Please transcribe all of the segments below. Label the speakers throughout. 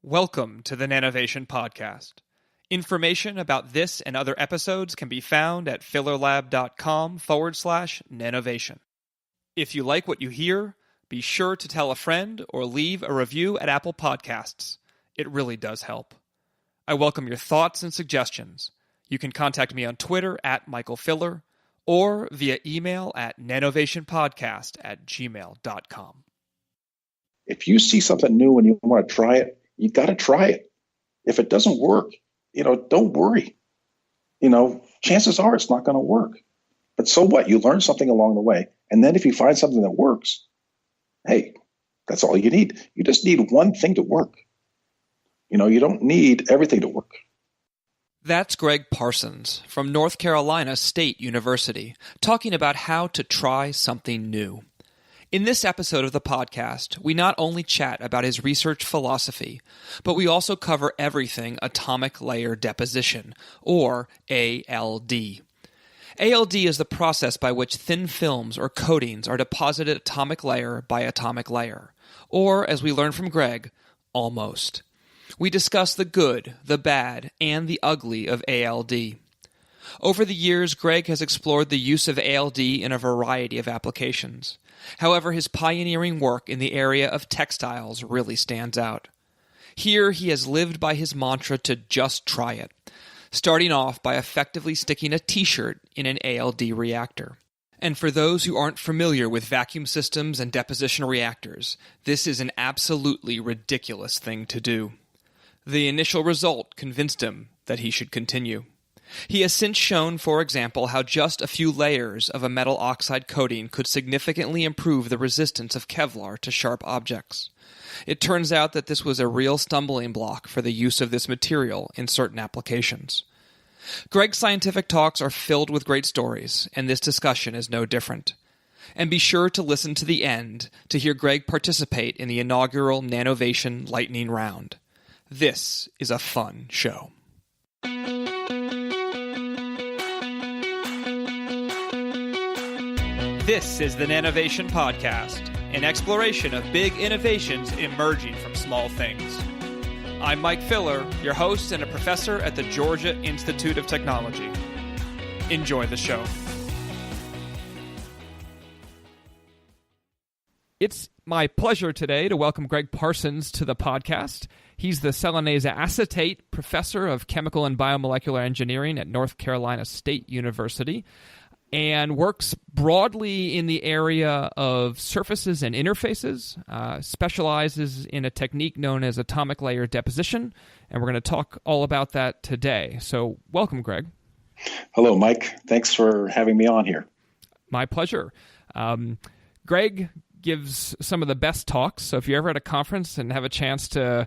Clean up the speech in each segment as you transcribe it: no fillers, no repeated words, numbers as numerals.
Speaker 1: Welcome to the Nanovation podcast. Information about this and other episodes can be found at fillerlab.com/nanovation. If you like what you hear, be sure to tell a friend or leave a review at Apple Podcasts. It really does help. I welcome your thoughts and suggestions. You can contact me on Twitter at Michael Filler or via email at nanovationpodcast@gmail.com.
Speaker 2: If you see something new and you want to try it, you got to try it. If it doesn't work, don't worry. Chances are it's not going to work. But so what? You learn something along the way. And then if you find something that works, hey, that's all you need. You just need one thing to work. You don't need everything to work.
Speaker 1: That's Greg Parsons from North Carolina State University talking about how to try something new. In this episode of the podcast, we not only chat about his research philosophy, but we also cover everything atomic layer deposition, or ALD. ALD is the process by which thin films or coatings are deposited atomic layer by atomic layer, or, as we learned from Greg, almost. We discuss the good, the bad, and the ugly of ALD. Over the years, Greg has explored the use of ALD in a variety of applications. However, his pioneering work in the area of textiles really stands out. Here, he has lived by his mantra to just try it, starting off by effectively sticking a T-shirt in an ALD reactor. And for those who aren't familiar with vacuum systems and deposition reactors, this is an absolutely ridiculous thing to do. The initial result convinced him that he should continue. He has since shown, for example, how just a few layers of a metal oxide coating could significantly improve the resistance of Kevlar to sharp objects. It turns out that this was a real stumbling block for the use of this material in certain applications. Greg's scientific talks are filled with great stories, and this discussion is no different. And be sure to listen to the end to hear Greg participate in the inaugural Nanovation Lightning Round. This is a fun show. This is the Nanovation Podcast, an exploration of big innovations emerging from small things. I'm Mike Filler, your host and a professor at the Georgia Institute of Technology. Enjoy the show. It's my pleasure today to welcome Greg Parsons to the podcast. He's the Selenase acetate professor of chemical and biomolecular engineering at North Carolina State University, and works broadly in the area of surfaces and interfaces, specializes in a technique known as atomic layer deposition, and we're going to talk all about that today. So welcome, Greg.
Speaker 2: Hello, Mike. Thanks for having me on here.
Speaker 1: My pleasure. Greg gives some of the best talks, so if you're ever at a conference and have a chance to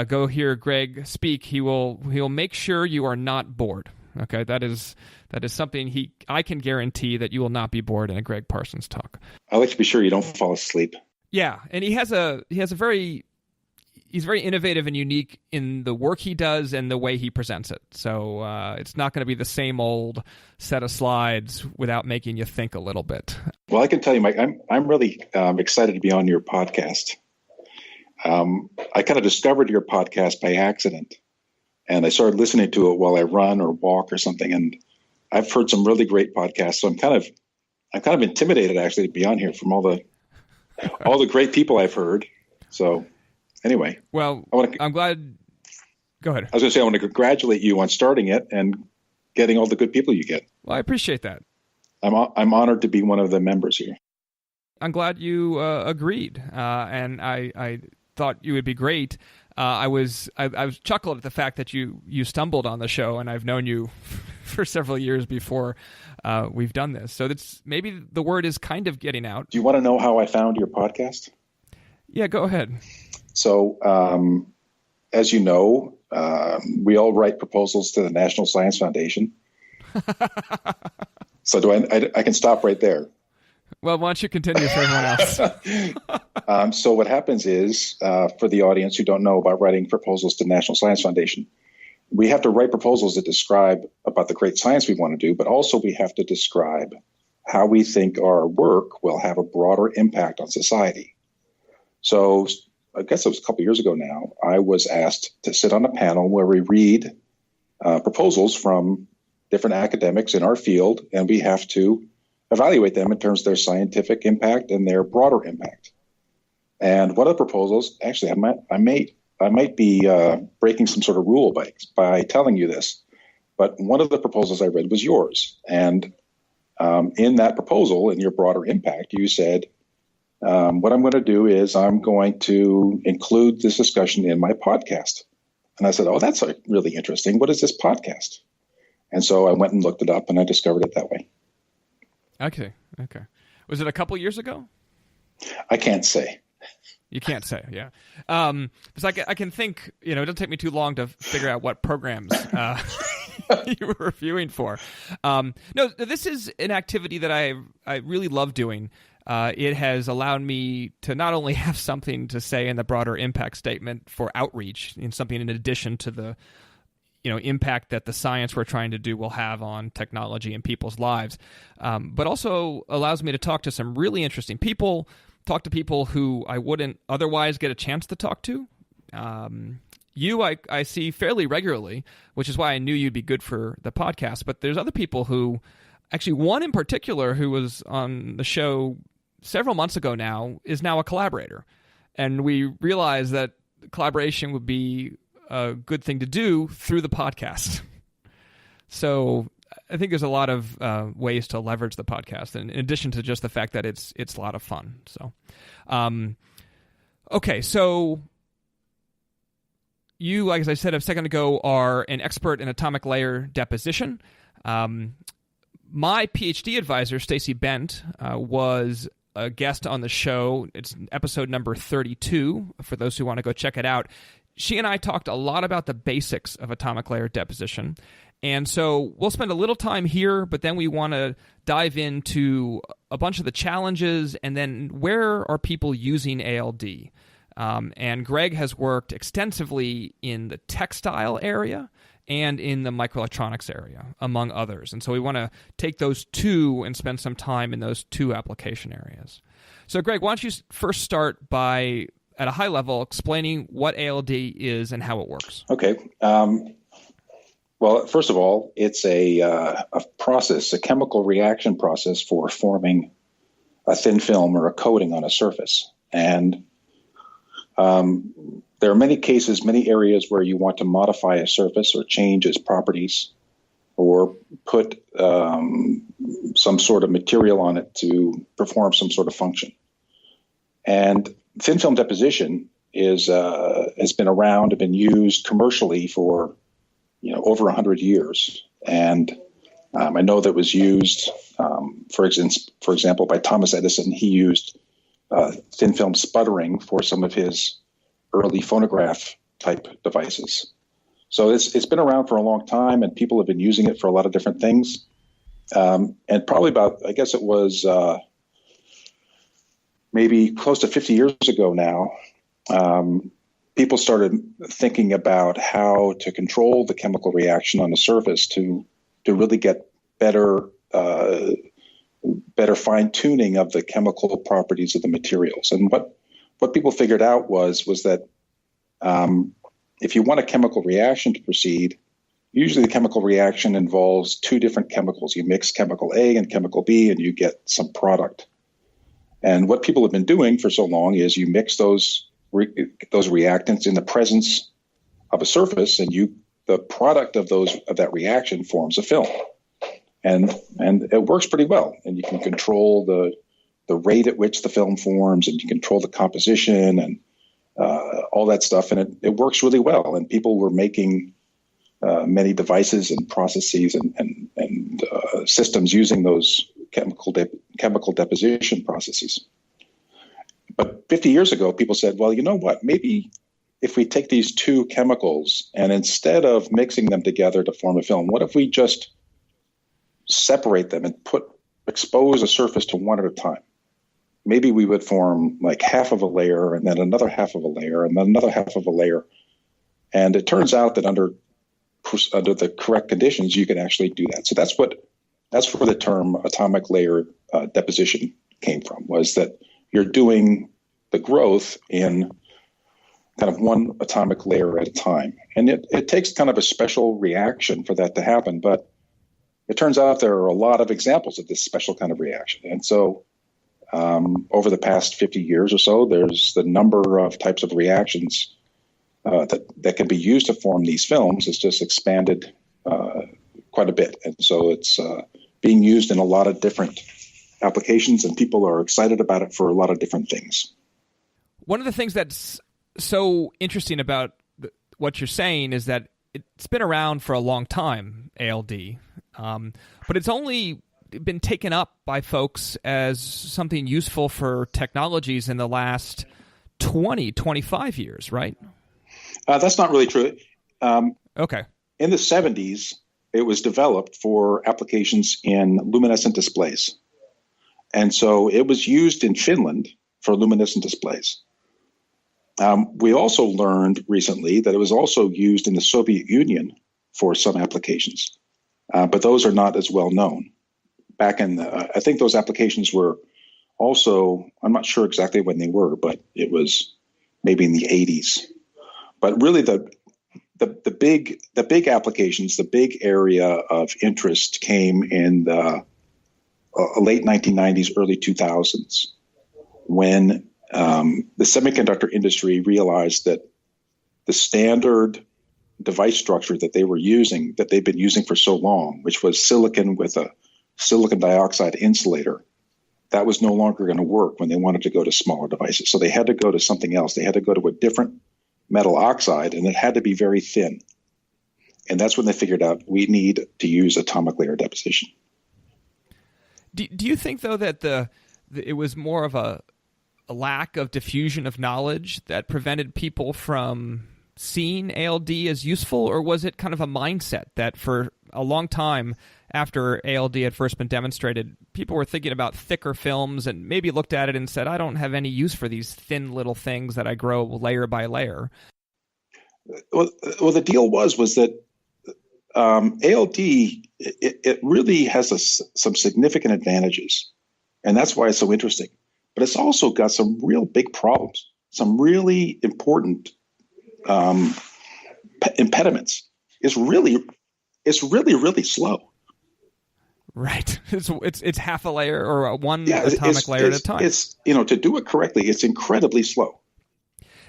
Speaker 1: go hear Greg speak, he'll make sure you are not bored. Okay, that is something I can guarantee that you will not be bored in a Greg Parsons talk.
Speaker 2: I like to be sure you don't fall asleep.
Speaker 1: Yeah, and he's very innovative and unique in the work he does and the way he presents it. So it's not going to be the same old set of slides without making you think a little bit.
Speaker 2: Well, I can tell you, Mike, I'm really excited to be on your podcast. I kind of discovered your podcast by accident. And I started listening to it while I run or walk or something. And I've heard some really great podcasts. So I'm kind of intimidated actually to be on here from all the great people I've heard. So anyway.
Speaker 1: Well, I'm glad. Go ahead.
Speaker 2: I was going to say, I want to congratulate you on starting it and getting all the good people you get.
Speaker 1: Well, I appreciate that.
Speaker 2: I'm honored to be one of the members here.
Speaker 1: I'm glad you agreed. And I thought you would be great. I was chuckled at the fact that you stumbled on the show, and I've known you for several years before we've done this. So maybe the word is kind of getting out.
Speaker 2: Do you want to know how I found your podcast?
Speaker 1: Yeah, go ahead.
Speaker 2: So, as you know, we all write proposals to the National Science Foundation. So I can stop right there.
Speaker 1: Well, why don't you continue for everyone else?
Speaker 2: So what happens is, for the audience who don't know about writing proposals to the National Science Foundation, we have to write proposals that describe about the great science we want to do, but also we have to describe how we think our work will have a broader impact on society. So I guess it was a couple of years ago now, I was asked to sit on a panel where we read proposals from different academics in our field, and we have to evaluate them in terms of their scientific impact and their broader impact. And one of the proposals, actually, I might be breaking some sort of rule by telling you this, but one of the proposals I read was yours. And in that proposal, in your broader impact, you said, what I'm going to do is I'm going to include this discussion in my podcast. And I said, oh, that's really interesting. What is this podcast? And so I went and looked it up, and I discovered it that way.
Speaker 1: Okay. Was it a couple years ago?
Speaker 2: I can't say.
Speaker 1: You can't say, yeah. Because I can think, it doesn't take me too long to figure out what programs you were reviewing for. No, this is an activity that I really love doing. It has allowed me to not only have something to say in the broader impact statement for outreach, and something in addition to the impact that the science we're trying to do will have on technology and people's lives, but also allows me to talk to some really interesting people, talk to people who I wouldn't otherwise get a chance to talk to. I see fairly regularly, which is why I knew you'd be good for the podcast, but there's other people who, actually one in particular who was on the show several months ago now, is now a collaborator. And we realized that collaboration would be a good thing to do through the podcast. So I think there's a lot of ways to leverage the podcast, in addition to just the fact that it's a lot of fun. So, okay, so you, like as I said a second ago, are an expert in atomic layer deposition. My PhD advisor, Stacy Bent, was a guest on the show. It's episode number 32, for those who want to go check it out. She and I talked a lot about the basics of atomic layer deposition. And so we'll spend a little time here, but then we want to dive into a bunch of the challenges, and then where are people using ALD? And Greg has worked extensively in the textile area and in the microelectronics area, among others. And so we want to take those two and spend some time in those two application areas. So Greg, why don't you first start by, at a high level, explaining what ALD is and how it works?
Speaker 2: Okay. Well, first of all, it's a process, a chemical reaction process for forming a thin film or a coating on a surface. And there are many cases, many areas where you want to modify a surface or change its properties, or put some sort of material on it to perform some sort of function. And thin film deposition has been around and been used commercially for over 100 years. And I know that it was used, for example, by Thomas Edison. He used thin film sputtering for some of his early phonograph type devices. So it's been around for a long time, and people have been using it for a lot of different things. And probably about, I guess it was maybe close to 50 years ago now, people started thinking about how to control the chemical reaction on the surface to really get better fine tuning of the chemical properties of the materials. And what people figured out was that if you want a chemical reaction to proceed, usually the chemical reaction involves two different chemicals. You mix chemical A and chemical B, and you get some product. And what people have been doing for so long is you mix those reactants in the presence of a surface, and the product of that reaction forms a film. And it works pretty well. And you can control the rate at which the film forms, and you control the composition and all that stuff. And it works really well. And people were making many devices and processes and systems using those chemical deposition processes. But 50 years ago, people said, well, you know what? Maybe if we take these two chemicals and instead of mixing them together to form a film, what if we just separate them and expose a surface to one at a time? Maybe we would form like half of a layer, and then another half of a layer, and then another half of a layer. And it turns out that under the correct conditions, you can actually do that. So that's where the term atomic layer deposition came from, was that you're doing the growth in kind of one atomic layer at a time. And it takes kind of a special reaction for that to happen. But it turns out there are a lot of examples of this special kind of reaction. And so over the past 50 years or so, there's the number of types of reactions that can be used to form these films has just expanded quite a bit. And so it's being used in a lot of different applications, and people are excited about it for a lot of different things.
Speaker 1: One of the things that's so interesting about what you're saying is that it's been around for a long time, ALD, but it's only been taken up by folks as something useful for technologies in the last 20, 25 years, right?
Speaker 2: That's not really true.
Speaker 1: Okay.
Speaker 2: In the 70s, it was developed for applications in luminescent displays. And so it was used in Finland for luminescent displays. We also learned recently that it was also used in the Soviet Union for some applications, but those are not as well known. Back in I think those applications were also, I'm not sure exactly when they were, but it was maybe in the 80s. But really the big applications, the big area of interest came in the late 1990s, early 2000s, when the semiconductor industry realized that the standard device structure that they were using, that they've been using for so long, which was silicon with a silicon dioxide insulator, that was no longer going to work when they wanted to go to smaller devices. So they had to go to something else. They had to go to a different metal oxide, and it had to be very thin. And that's when they figured out we need to use atomic layer deposition.
Speaker 1: Do you think, though, that it was more of a lack of diffusion of knowledge that prevented people from seeing ALD as useful, or was it kind of a mindset that for a long time after ALD had first been demonstrated, people were thinking about thicker films and maybe looked at it and said, I don't have any use for these thin little things that I grow layer by layer?
Speaker 2: Well, the deal was that ALD, it really has some significant advantages, and that's why it's so interesting. But it's also got some real big problems, some really important impediments. It's really slow.
Speaker 1: Right. It's half a layer or one atomic layer at a time.
Speaker 2: It's to do it correctly, it's incredibly slow.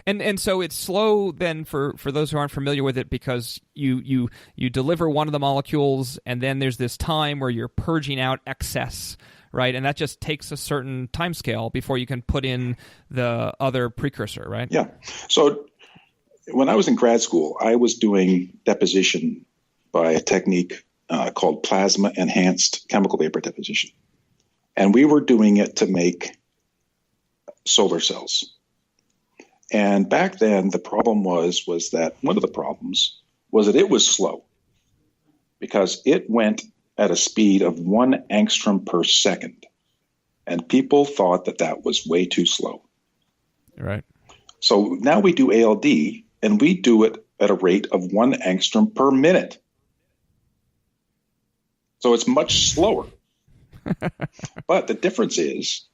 Speaker 1: And so it's slow then for those who aren't familiar with it, because you deliver one of the molecules and then there's this time where you're purging out excess, right? And that just takes a certain time scale before you can put in the other precursor, right?
Speaker 2: Yeah. So when I was in grad school, I was doing deposition by a technique called plasma-enhanced chemical vapor deposition. And we were doing it to make solar cells. And back then, the problem was that one of the problems was that it was slow because it went at a speed of 1 angstrom per second. And people thought that was way too slow.
Speaker 1: Right.
Speaker 2: So now we do ALD, and we do it at a rate of 1 angstrom per minute. So it's much slower. But the difference is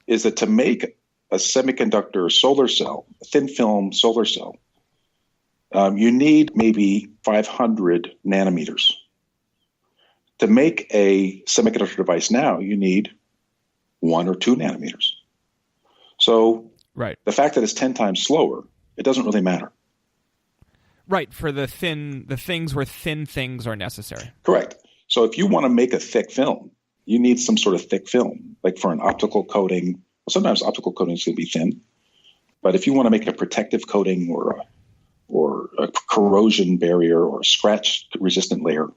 Speaker 2: that to make a semiconductor solar cell, a thin film solar cell, you need maybe 500 nanometers. To make a semiconductor device now, you need 1 or 2 nanometers. So
Speaker 1: right.
Speaker 2: The fact that it's 10 times slower, it doesn't really matter.
Speaker 1: Right, for the things where thin things are necessary.
Speaker 2: Correct. So if you want to make a thick film, you need some sort of thick film, like for an optical coating. Well, sometimes optical coatings can be thin, but if you want to make a protective coating or a corrosion barrier or a scratch-resistant layer,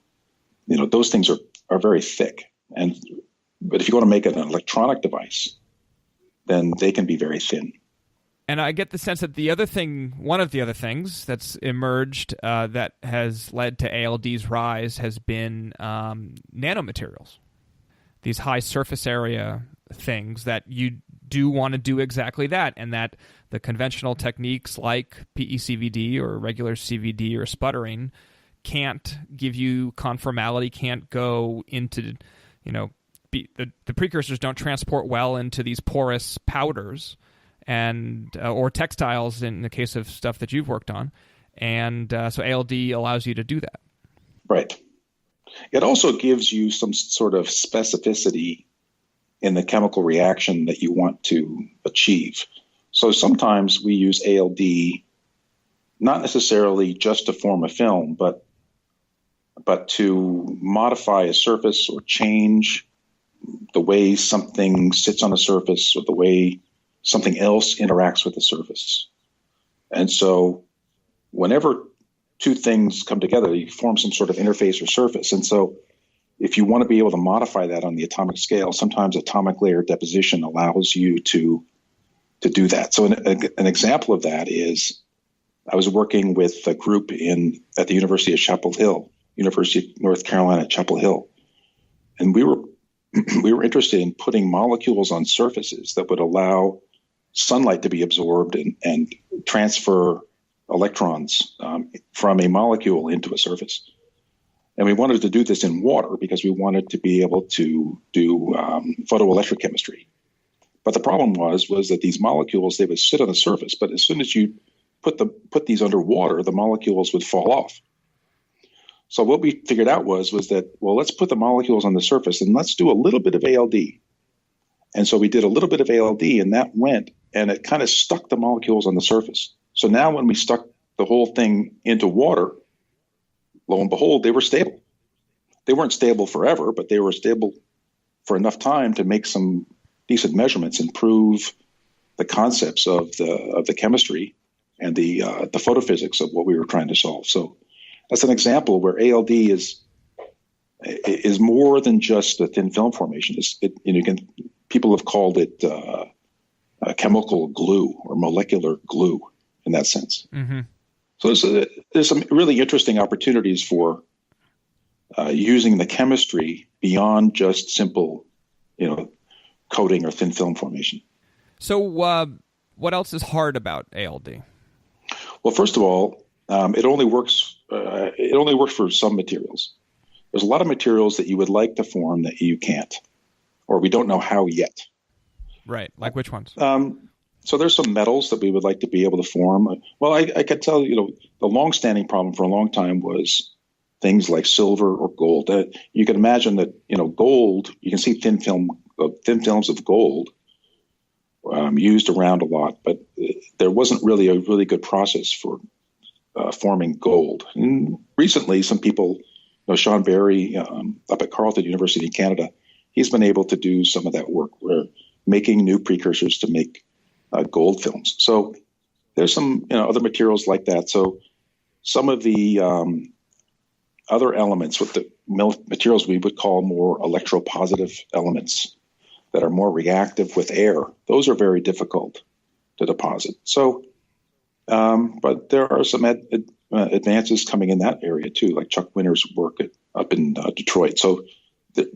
Speaker 2: those things are very thick. But if you want to make an electronic device, then they can be very thin.
Speaker 1: And I get the sense that one of the other things that's emerged that has led to ALD's rise has been nanomaterials. These high surface area things that you do want to do exactly that, and that the conventional techniques like PECVD or regular CVD or sputtering can't give you conformality, can't go into, the precursors don't transport well into these porous powders. and or textiles in the case of stuff that you've worked on. And so ALD allows you to do that.
Speaker 2: Right. It also gives you some sort of specificity in the chemical reaction that you want to achieve. So sometimes we use ALD not necessarily just to form a film, but to modify a surface or change the way something sits on a surface or the way something else interacts with the surface. And so whenever two things come together, you form some sort of interface or surface. And so if you want to be able to modify that on the atomic scale, sometimes atomic layer deposition allows you to do that. So an example of that is I was working with a group at the University of North Carolina at Chapel Hill. And we were interested in putting molecules on surfaces that would allow sunlight to be absorbed and transfer electrons from a molecule into a surface. And we wanted to do this in water because we wanted to be able to do photoelectric chemistry. But the problem was that these molecules, they would sit on the surface, but as soon as you put these underwater, the molecules would fall off. So what we figured out was that, well, let's put the molecules on the surface and let's do a little bit of ALD. And so we did a little bit of ALD, and that went, and it kind of stuck the molecules on the surface. So now when we stuck the whole thing into water, lo and behold, they were stable. They weren't stable forever, but they were stable for enough time to make some decent measurements and prove the concepts of the chemistry and the photophysics of what we were trying to solve. So that's an example where ALD is more than just a thin film formation. People have called it a chemical glue or molecular glue in that sense. Mm-hmm. So there's some really interesting opportunities for using the chemistry beyond just simple, coating or thin film formation.
Speaker 1: So what else is hard about ALD?
Speaker 2: Well, first of all, it only works for some materials. There's a lot of materials that you would like to form that you can't, or we don't know how yet.
Speaker 1: Right. Like which ones?
Speaker 2: So there's some metals that we would like to be able to form. Well, I could tell you, the long-standing problem for a long time was things like silver or gold. You can imagine that, gold, you can see thin films of gold used around a lot, but there wasn't really a really good process for forming gold. And recently, some people, Sean Barry up at Carleton University in Canada, he's been able to do some of that work where making new precursors to make gold films. So there's some other materials like that. So some of the other elements with the materials we would call more electropositive elements that are more reactive with air, those are very difficult to deposit. So, but there are some advances coming in that area too, like Chuck Winter's work up in Detroit. So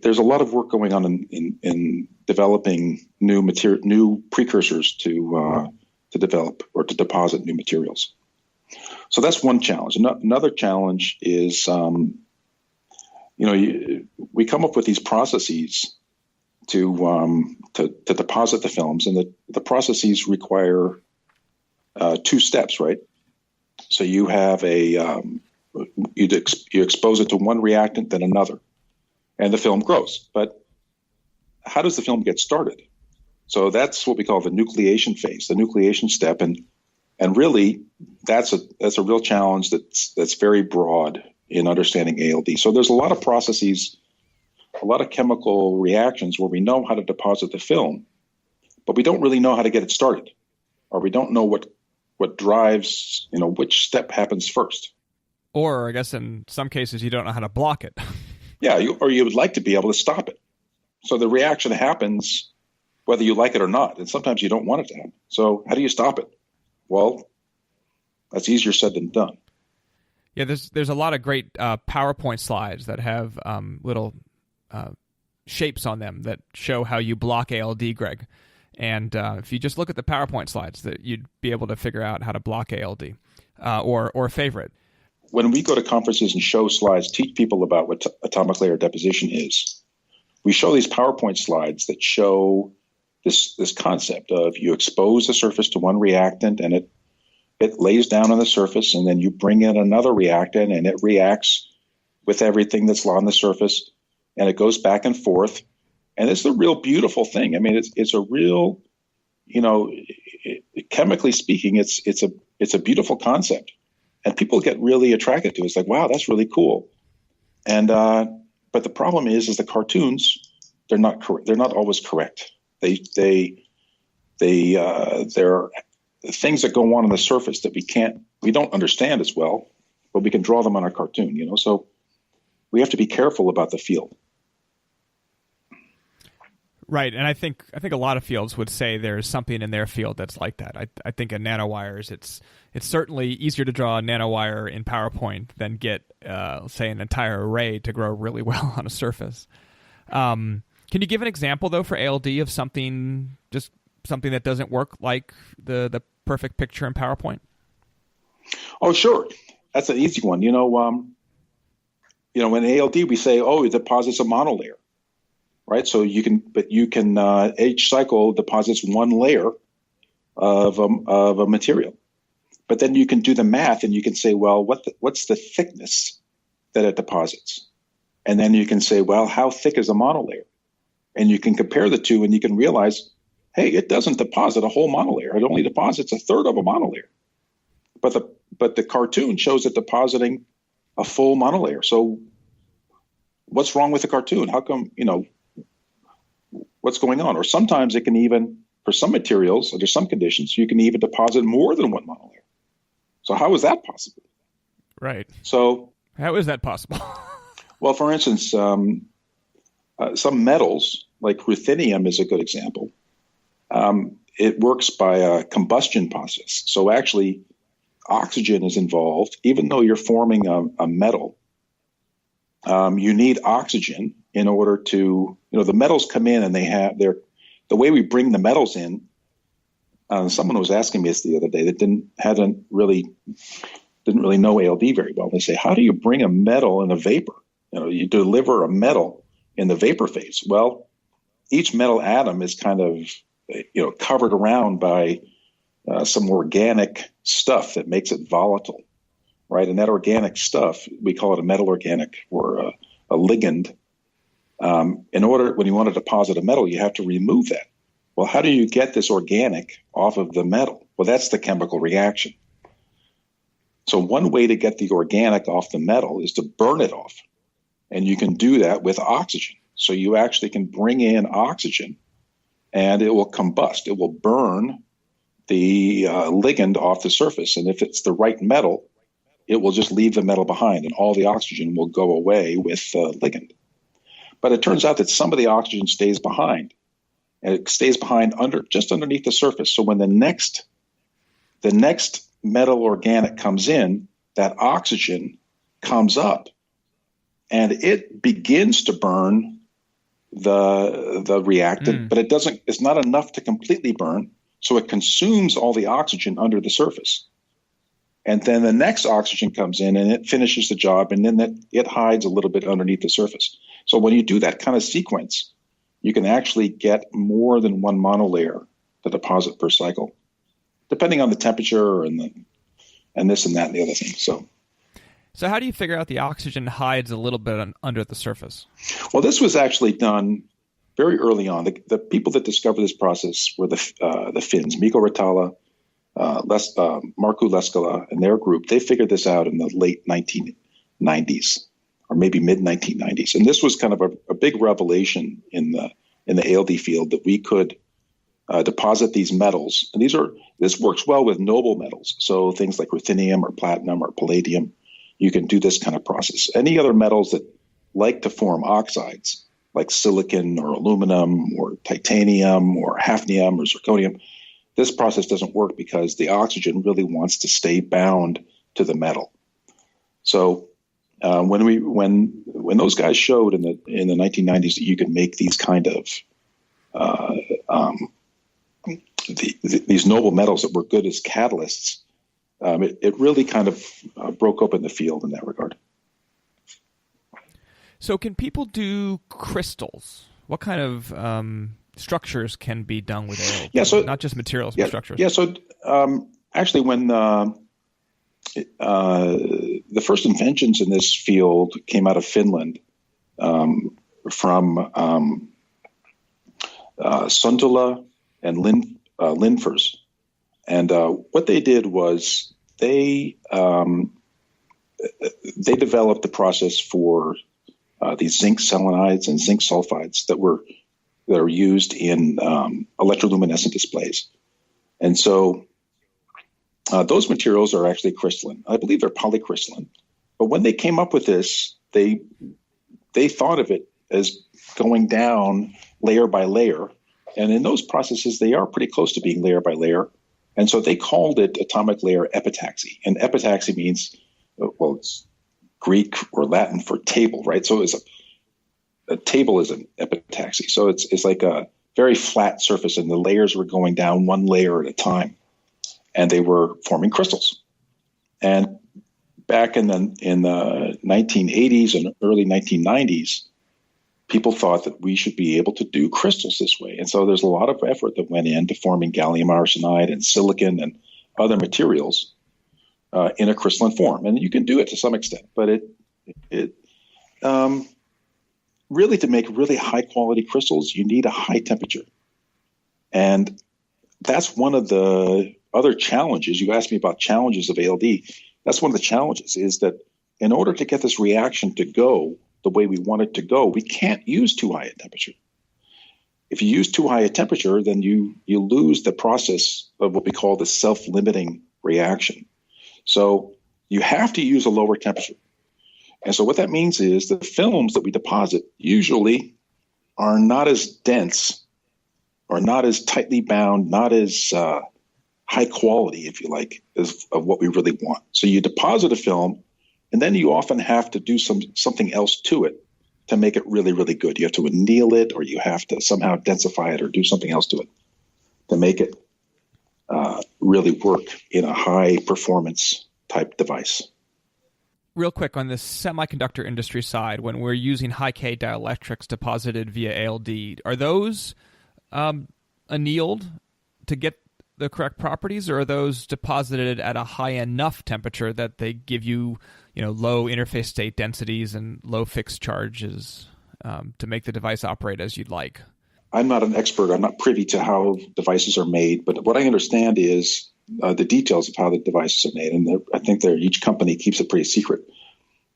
Speaker 2: there's a lot of work going on in developing new precursors to develop or to deposit new materials. So that's one challenge. Another challenge is, we come up with these processes to deposit the films, and the processes require two steps, right? So you have you expose it to one reactant, then another, and the film grows. But how does the film get started? So that's what we call the nucleation phase, the nucleation step, and really that's a real challenge that's very broad in understanding ALD. So there's a lot of processes, a lot of chemical reactions where we know how to deposit the film, but we don't really know how to get it started, or we don't know what drives, which step happens first.
Speaker 1: Or I guess in some cases you don't know how to block it.
Speaker 2: Yeah, or you would like to be able to stop it. So the reaction happens whether you like it or not, and sometimes you don't want it to happen. So how do you stop it? Well, that's easier said than done.
Speaker 1: Yeah, there's a lot of great PowerPoint slides that have little shapes on them that show how you block ALD, Greg. And if you just look at the PowerPoint slides, that you'd be able to figure out how to block ALD or favor it.
Speaker 2: When we go to conferences and show slides, teach people about what atomic layer deposition is, we show these PowerPoint slides that show this concept of you expose the surface to one reactant and it lays down on the surface, and then you bring in another reactant and it reacts with everything that's on the surface, and it goes back and forth. And it's a real beautiful thing. I mean, it's a real, chemically speaking, it's a beautiful concept, and people get really attracted to it. It's like, wow, that's really cool. And but the problem is the cartoons, they're not correct. They're not always correct. There are things that go on the surface that we don't understand as well, but we can draw them on our cartoon. So we have to be careful about the field.
Speaker 1: Right, and I think a lot of fields would say there's something in their field that's like that. I think in nanowires, it's certainly easier to draw a nanowire in PowerPoint than get, say, an entire array to grow really well on a surface. Can you give an example, though, for ALD of something that doesn't work like the perfect picture in PowerPoint?
Speaker 2: Oh, sure. That's an easy one. In ALD, we say, it deposits a monolayer. Right, so you can each cycle deposits one layer of a material, but then you can do the math and you can say, well, what's the thickness that it deposits, and then you can say, well, how thick is a monolayer, and you can compare the two, and you can realize, hey, it doesn't deposit a whole monolayer; it only deposits a third of a monolayer, but the cartoon shows it depositing a full monolayer. So what's wrong with the cartoon? How come what's going on? Or sometimes it can even, for some materials, under some conditions, you can even deposit more than one monolayer. So how is that possible?
Speaker 1: Right.
Speaker 2: So
Speaker 1: how is that possible?
Speaker 2: Well, for instance, some metals, like ruthenium is a good example. It works by a combustion process. So actually, oxygen is involved. Even though you're forming a metal, you need oxygen in order to, the metals come in and they have the way we bring the metals in. Someone was asking me this the other day that didn't really know ALD very well. They say, how do you bring a metal in a vapor? You deliver a metal in the vapor phase. Well, each metal atom is kind of, covered around by some organic stuff that makes it volatile, right? And that organic stuff, we call it a metal organic or a ligand. When you want to deposit a metal, you have to remove that. Well, how do you get this organic off of the metal? Well, that's the chemical reaction. So one way to get the organic off the metal is to burn it off. And you can do that with oxygen. So you actually can bring in oxygen and it will combust. It will burn the ligand off the surface. And if it's the right metal, it will just leave the metal behind and all the oxygen will go away with the ligand. But it turns out that some of the oxygen stays behind, and it stays behind just underneath the surface. So when the next metal organic comes in, that oxygen comes up, and it begins to burn the reactant, but it's not enough to completely burn, so it consumes all the oxygen under the surface. And then the next oxygen comes in and it finishes the job, and then it hides a little bit underneath the surface. So when you do that kind of sequence, you can actually get more than one monolayer to deposit per cycle, depending on the temperature and this and that and the other thing.
Speaker 1: So how do you figure out the oxygen hides a little bit under the surface? Well,
Speaker 2: this was actually done very early on. The people that discovered this process were the Finns, Mikko Ratala, Markku Leskala and their group. They figured this out in the late 1990s or maybe mid 1990s. And this was kind of a big revelation in the ALD field that we could deposit these metals. And this works well with noble metals. So things like ruthenium or platinum or palladium, you can do this kind of process. Any other metals that like to form oxides, like silicon or aluminum or titanium or hafnium or zirconium, this process doesn't work because the oxygen really wants to stay bound to the metal. So when those guys showed in the 1990s that you could make these kind of these noble metals that were good as catalysts, it really kind of broke open the field in that regard.
Speaker 1: So can people do crystals? What kind of structures can be done with ALD.
Speaker 2: Yeah, so
Speaker 1: not just materials, but structures.
Speaker 2: Yeah, so actually, when the first inventions in this field came out of Finland, from Suntula and Linfors, and what they did was they developed the process for these zinc selenides and zinc sulfides that are used in electroluminescent displays. And so those materials are actually crystalline. I believe they're polycrystalline. But when they came up with this, they thought of it as going down layer by layer. And in those processes, they are pretty close to being layer by layer. And so they called it atomic layer epitaxy. And epitaxy means, well, it's Greek or Latin for table, right? So it's a table is an epitaxy. So it's like a very flat surface, and the layers were going down one layer at a time, and they were forming crystals. And back in the 1980s and early 1990s, people thought that we should be able to do crystals this way. And so there's a lot of effort that went into forming gallium arsenide and silicon and other materials in a crystalline form. And you can do it to some extent, but it really, to make really high quality crystals, you need a high temperature. And that's one of the other challenges. You asked me about challenges of ALD. That's one of the challenges, is that in order to get this reaction to go the way we want it to go, we can't use too high a temperature. If you use too high a temperature, then you lose the process of what we call the self-limiting reaction. So you have to use a lower temperature. And so what that means is the films that we deposit usually are not as dense or not as tightly bound, not as high quality, if you like, of what we really want. So you deposit a film, and then you often have to do something else to it to make it really, really good. You have to anneal it, or you have to somehow densify it or do something else to it to make it really work in a high performance type device.
Speaker 1: Real quick, on the semiconductor industry side, when we're using high K dielectrics deposited via ALD, are those annealed to get the correct properties, or are those deposited at a high enough temperature that they give you, low interface state densities and low fixed charges to make the device operate as you'd like?
Speaker 2: I'm not an expert. I'm not privy to how devices are made, but what I understand is the details of how the devices are made, and I think each company keeps it pretty secret.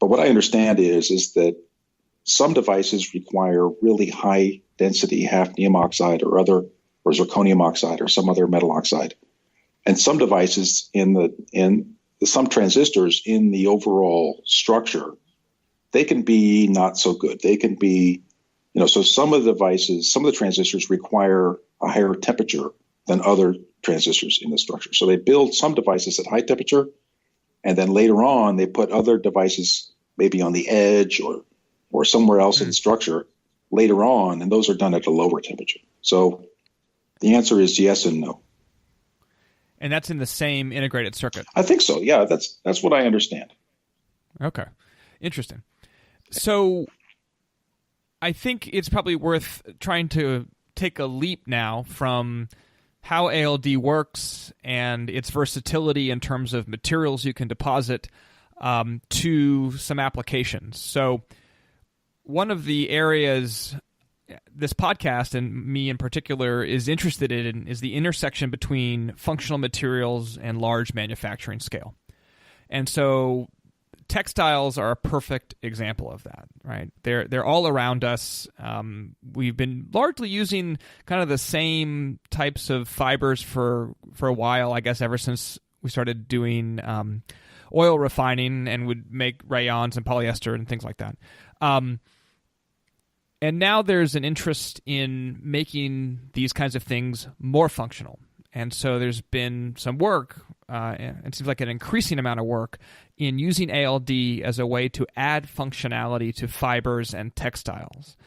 Speaker 2: But what I understand is that some devices require really high density hafnium oxide or zirconium oxide or some other metal oxide, and some devices in some transistors in the overall structure, they can be not so good. They can be, so some of the transistors require a higher temperature than other transistors in the structure. So they build some devices at high temperature, and then later on they put other devices maybe on the edge or somewhere else in the structure later on, and those are done at a lower temperature. So the answer is yes and no.
Speaker 1: And that's in the same integrated circuit?
Speaker 2: I think so, yeah. That's what I understand.
Speaker 1: Okay. Interesting. So I think it's probably worth trying to take a leap now from how ALD works and its versatility in terms of materials you can deposit to some applications. So one of the areas this podcast, and me in particular, is interested in is the intersection between functional materials and large manufacturing scale. And so textiles are a perfect example of that, right? They're all around us. We've been largely using kind of the same types of fibers for a while, I guess, ever since we started doing oil refining and would make rayons and polyester and things like that. And now there's an interest in making these kinds of things more functional. And so there's been some work, it seems like an increasing amount of work, in using ALD as a way to add functionality to fibers and textiles.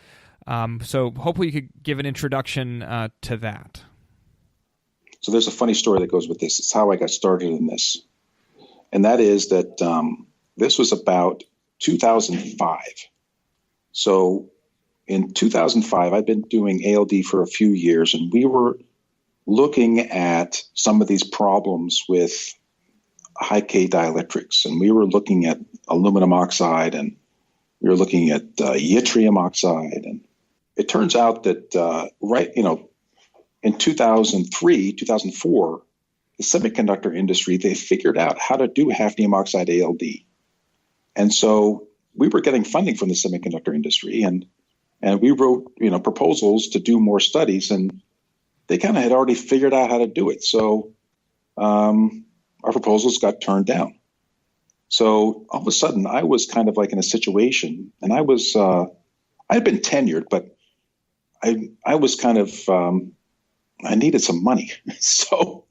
Speaker 1: So hopefully you could give an introduction to that.
Speaker 2: So there's a funny story that goes with this. It's how I got started in this. And that is that this was about 2005. So in 2005, I'd been doing ALD for a few years, and we were looking at some of these problems with high K dielectrics, and we were looking at aluminum oxide, and we were looking at yttrium oxide, and it turns out that in 2003, 2004, the semiconductor industry, they figured out how to do hafnium oxide ALD, and so we were getting funding from the semiconductor industry, and we wrote proposals to do more studies, and they kind of had already figured out how to do it. So our proposals got turned down. So all of a sudden, I was kind of like in a situation, and I had been tenured, but I was kind of I needed some money. So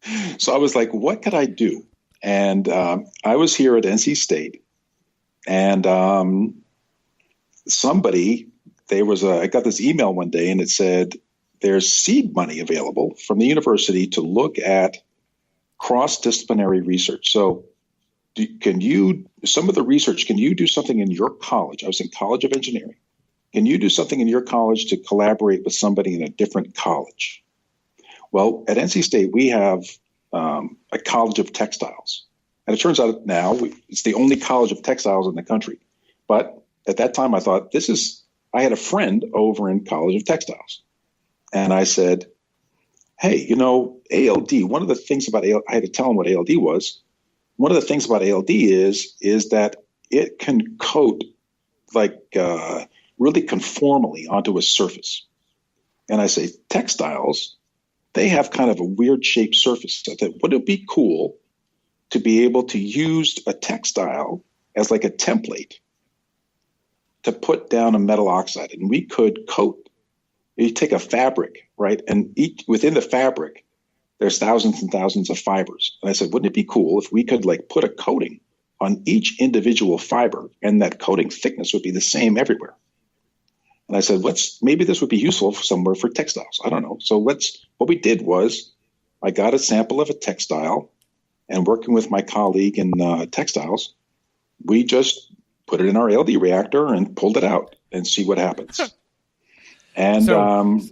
Speaker 2: I was like, what could I do? And I was here at NC State, and I got this email one day, and it said there's seed money available from the university to look at cross-disciplinary research. So can you do something in your college? I was in College of Engineering. Can you do something in your college to collaborate with somebody in a different college? Well, at NC State, we have a College of Textiles. And it turns out now it's the only College of Textiles in the country. But at that time, I thought, I had a friend over in College of Textiles. And I said, hey, ALD, one of the things about ALD, I had to tell him what ALD was. One of the things about ALD is that it can coat really conformally onto a surface. And I say, textiles, they have kind of a weird shaped surface. I thought, wouldn't it be cool to be able to use a textile as like a template to put down a metal oxide? And we could coat. You take a fabric, right? And within the fabric, there's thousands and thousands of fibers. And I said, wouldn't it be cool if we could put a coating on each individual fiber, and that coating thickness would be the same everywhere? And I said, maybe this would be useful somewhere for textiles. I don't know. So what we did was I got a sample of a textile, and working with my colleague in textiles, we just put it in our ALD reactor and pulled it out and see what happens. And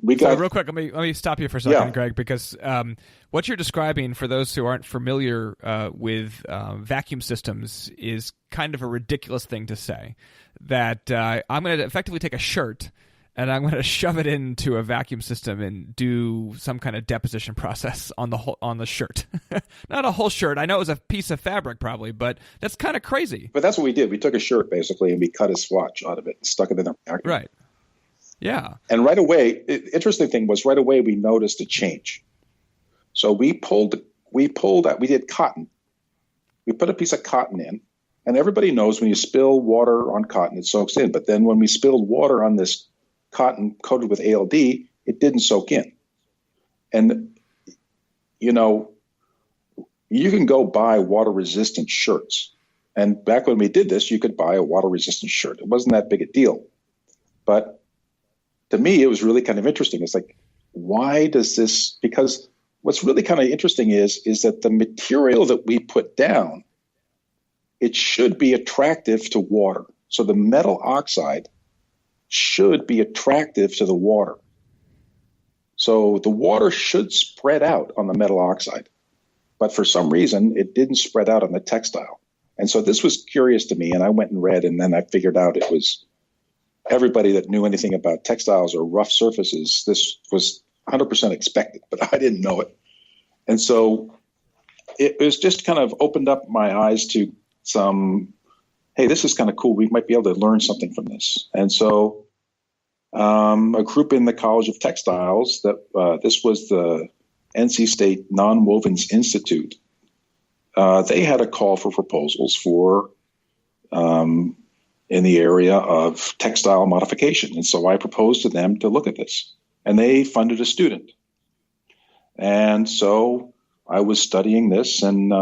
Speaker 1: real quick, let me stop you for a second,
Speaker 2: yeah.
Speaker 1: Greg, because what you're describing, for those who aren't familiar with vacuum systems, is kind of a ridiculous thing to say. That I'm going to effectively take a shirt and I'm going to shove it into a vacuum system and do some kind of deposition process on the shirt. Not a whole shirt. I know it was a piece of fabric probably, but that's kind of crazy.
Speaker 2: But that's what we did. We took a shirt basically and we cut a swatch out of it and stuck it in the reactor.
Speaker 1: Right. Yeah.
Speaker 2: And right away, interesting thing was right away we noticed a change. So we did cotton. We put a piece of cotton in, and everybody knows when you spill water on cotton, it soaks in. But then when we spilled water on this cotton coated with ALD, it didn't soak in. And, you can go buy water-resistant shirts. And back when we did this, you could buy a water-resistant shirt. It wasn't that big a deal. But to me, it was really kind of interesting. It's like, why does this? Because what's really kind of interesting is that the material that we put down, it should be attractive to water. So the metal oxide should be attractive to the water. So the water should spread out on the metal oxide. But for some reason, it didn't spread out on the textile. And so this was curious to me, and I went and read, and then I figured out it was everybody that knew anything about textiles or rough surfaces, this was 100% expected, but I didn't know it. And so it was just kind of opened up my eyes to some, hey, this is kind of cool. We might be able to learn something from this. And so a group in the College of Textiles, this was the NC State Nonwovens Institute, they had a call for proposals for in the area of textile modification. And so I proposed to them to look at this, and they funded a student. And so I was studying this, and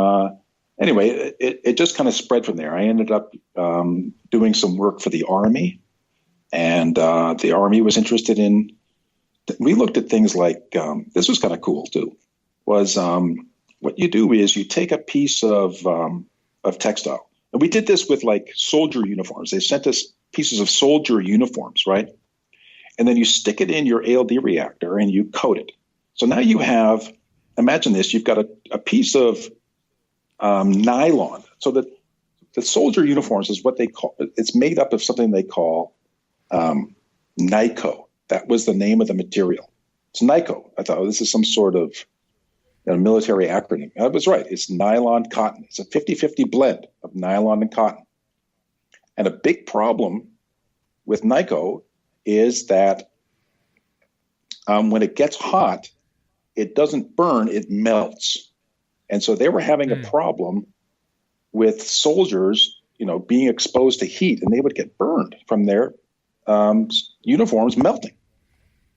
Speaker 2: anyway, it just kind of spread from there. I ended up doing some work for the Army, and the Army was interested in, we looked at things like, this was kind of cool too, was what you do is you take a piece of textile. And we did this with like soldier uniforms. They sent us pieces of soldier uniforms, right? And then you stick it in your ALD reactor and you coat it. So now you have, imagine this, you've got a piece of nylon. So that the soldier uniforms is what they call, it's made up of something they call NICO. That was the name of the material. It's NICO. I thought, this is some sort of military acronym. I was right. It's nylon cotton. It's a 50-50 blend of nylon and cotton. And a big problem with NICO is that when it gets hot, it doesn't burn, it melts. And so they were having a problem with soldiers, being exposed to heat, and they would get burned from their uniforms melting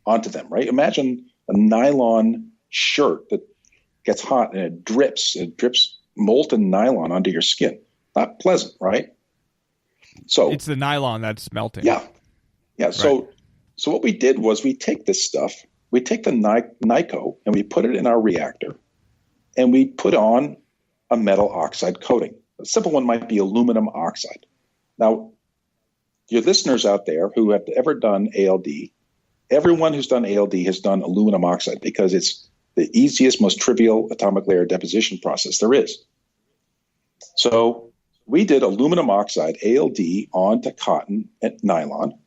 Speaker 2: onto them, right? Imagine a nylon shirt that gets hot and it drips molten nylon onto your skin. Not pleasant, right? So
Speaker 3: it's the nylon that's melting.
Speaker 2: Yeah. Right. So what we did was we take this stuff, we take the NICO and we put it in our reactor and we put on a metal oxide coating. A simple one might be aluminum oxide. Now, your listeners out there who have ever done ALD, everyone who's done ALD has done aluminum oxide because it's the easiest, most trivial atomic layer deposition process there is. So we did aluminum oxide, ALD, onto cotton and nylon,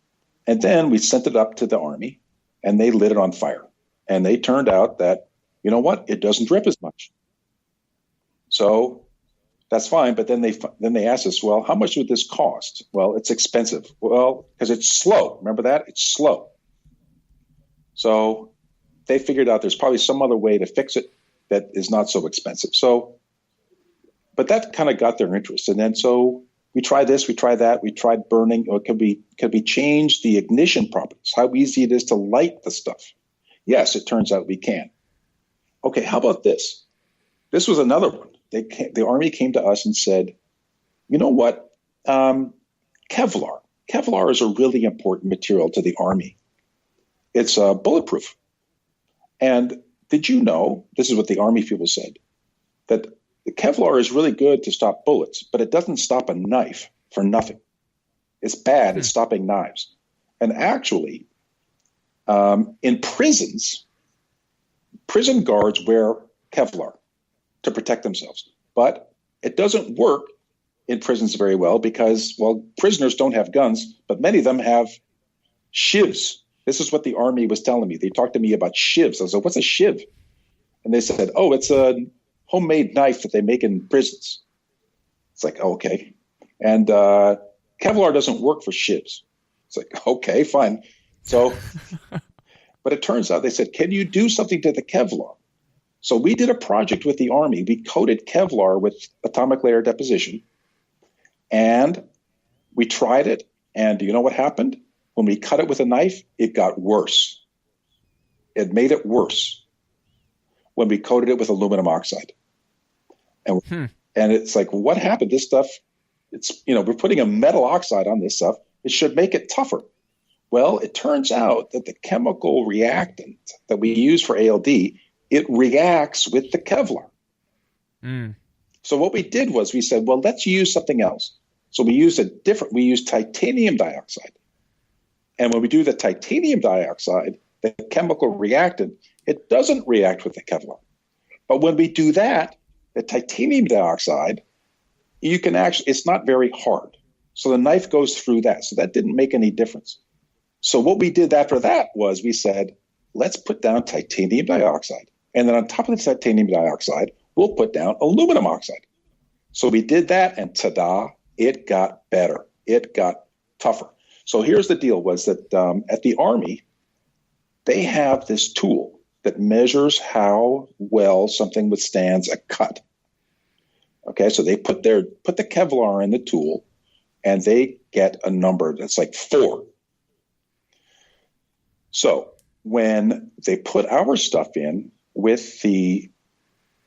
Speaker 2: and then we sent it up to the Army, and they lit it on fire. And they turned out that, you know what, it doesn't drip as much. So that's fine, but then they asked us, well, how much would this cost? Well, it's expensive. Well, because it's slow. Remember that? It's slow. So they figured out there's probably some other way to fix it that is not so expensive. So, but that kind of got their interest. And then so we tried this, we tried that, we tried burning. Or could we change the ignition properties? How easy it is to light the stuff? Yes, it turns out we can. Okay, how about this? This was another one. The Army came to us and said, you know what? Kevlar. Kevlar is a really important material to the Army. It's bulletproof. And did you know, this is what the Army people said, that the Kevlar is really good to stop bullets, but it doesn't stop a knife for nothing. It's bad at stopping knives. And actually, in prisons, prison guards wear Kevlar to protect themselves. But it doesn't work in prisons very well because, well, prisoners don't have guns, but many of them have shivs. This is what the Army was telling me. They talked to me about shivs. I was like, what's a shiv? And they said, oh, it's a homemade knife that they make in prisons. It's like, okay. And Kevlar doesn't work for shivs. It's like, okay, fine. So, but it turns out they said, can you do something to the Kevlar? So we did a project with the Army. We coated Kevlar with atomic layer deposition, and we tried it. And do you know what happened? When we cut it with a knife, it got worse. It made it worse when we coated it with aluminum oxide. And it's like, what happened? This stuff, it's, we're putting a metal oxide on this stuff. It should make it tougher. Well, it turns out that the chemical reactant that we use for ALD, it reacts with the Kevlar. So what we did was we said, well, let's use something else. So we used titanium dioxide. And when we do the titanium dioxide, the chemical reactant, it doesn't react with the Kevlar. But when we do that, the titanium dioxide, you can actually, it's not very hard. So the knife goes through that. So that didn't make any difference. So what we did after that was we said, let's put down titanium dioxide. And then on top of the titanium dioxide, we'll put down aluminum oxide. So we did that, and ta-da, it got better. It got tougher. So here's the deal was that at the Army, they have this tool that measures how well something withstands a cut. Okay, so they put the Kevlar in the tool, and they get a number that's like 4. So when they put our stuff in with the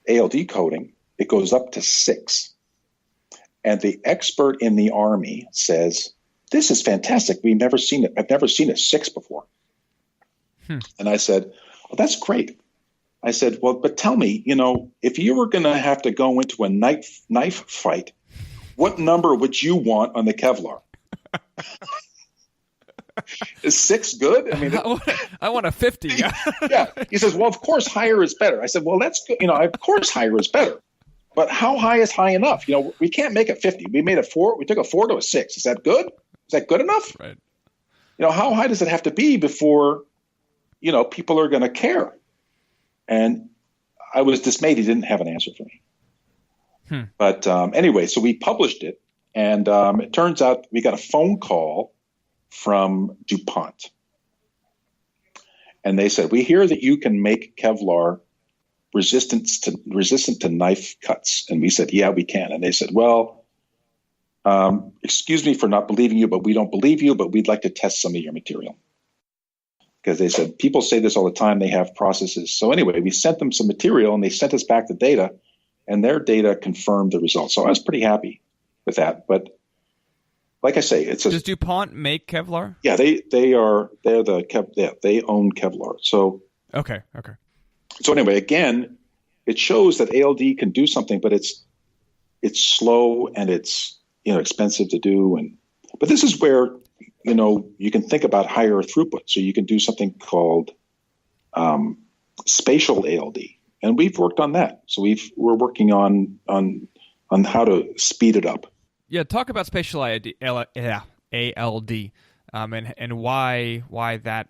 Speaker 2: ALD coating, it goes up to 6. And the expert in the Army says, this is fantastic. We've never seen it. I've never seen a 6 before. And I said, well, that's great. I said, well, but tell me, if you were going to have to go into a knife fight, what number would you want on the Kevlar? Is 6 good? I mean,
Speaker 1: I want a 50.
Speaker 2: yeah. He says, well, of course, higher is better. I said, well, that's good. Of course, higher is better. But how high is high enough? We can't make it 50. We made a 4. We took a 4 to a 6. Is that good? Is that good enough?
Speaker 1: Right.
Speaker 2: How high does it have to be before, people are going to care? And I was dismayed he didn't have an answer for me. But anyway, so we published it. And it turns out we got a phone call from DuPont. And they said, we hear that you can make Kevlar resistant to knife cuts. And we said, yeah, we can. And they said, well, excuse me for not believing you, but we don't believe you, but we'd like to test some of your material. Because they said, people say this all the time, they have processes. So anyway, we sent them some material and they sent us back the data, and their data confirmed the results. So I was pretty happy with that. But like I say, does
Speaker 1: DuPont make Kevlar?
Speaker 2: Yeah, they own Kevlar. So
Speaker 1: okay.
Speaker 2: So anyway, again, it shows that ALD can do something, but it's slow and it's expensive to do. But this is where you can think about higher throughput. So you can do something called spatial ALD, and we've worked on that. So we're working on how to speed it up.
Speaker 1: Yeah, talk about spatial ALD, and why that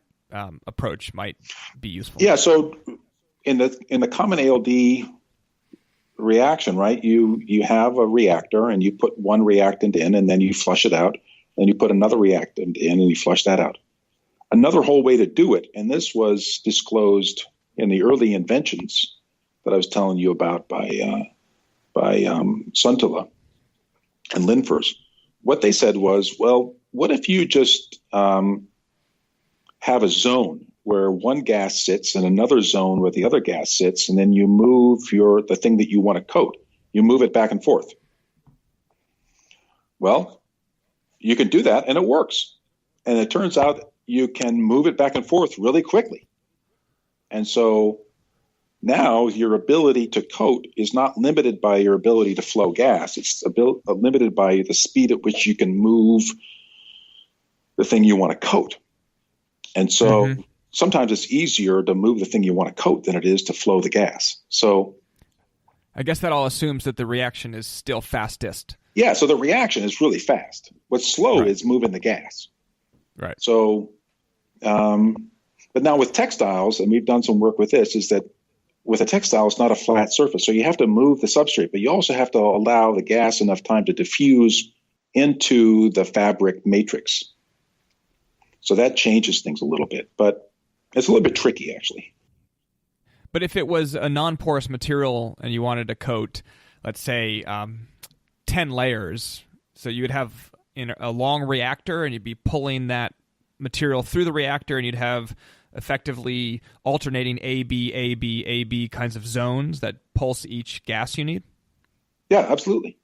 Speaker 1: approach might be useful.
Speaker 2: Yeah, so in the common ALD reaction, right? You have a reactor and you put one reactant in, and then you flush it out. Then you put another reactant in, and you flush that out. Another whole way to do it, and this was disclosed in the early inventions that I was telling you about by Suntula and Linfors. What they said was, well, what if you just have a zone where one gas sits and another zone where the other gas sits, and then you move the thing that you want to coat. You move it back and forth. Well, you can do that, and it works. And it turns out you can move it back and forth really quickly. And so now your ability to coat is not limited by your ability to flow gas. It's limited by the speed at which you can move the thing you want to coat. And so sometimes it's easier to move the thing you want to coat than it is to flow the gas. So
Speaker 1: I guess that all assumes that the reaction is still fastest.
Speaker 2: Yeah, so the reaction is really fast. What's slow is moving the gas.
Speaker 1: Right.
Speaker 2: So, but now with textiles, and we've done some work with this, is that with a textile, it's not a flat surface. So you have to move the substrate, but you also have to allow the gas enough time to diffuse into the fabric matrix. So that changes things a little bit, but it's a little bit tricky, actually.
Speaker 1: But if it was a non-porous material and you wanted to coat, let's say, 10 layers, so you would have a long reactor and you'd be pulling that material through the reactor, and you'd have effectively alternating A, B kinds of zones that pulse each gas you need?
Speaker 2: Yeah, absolutely.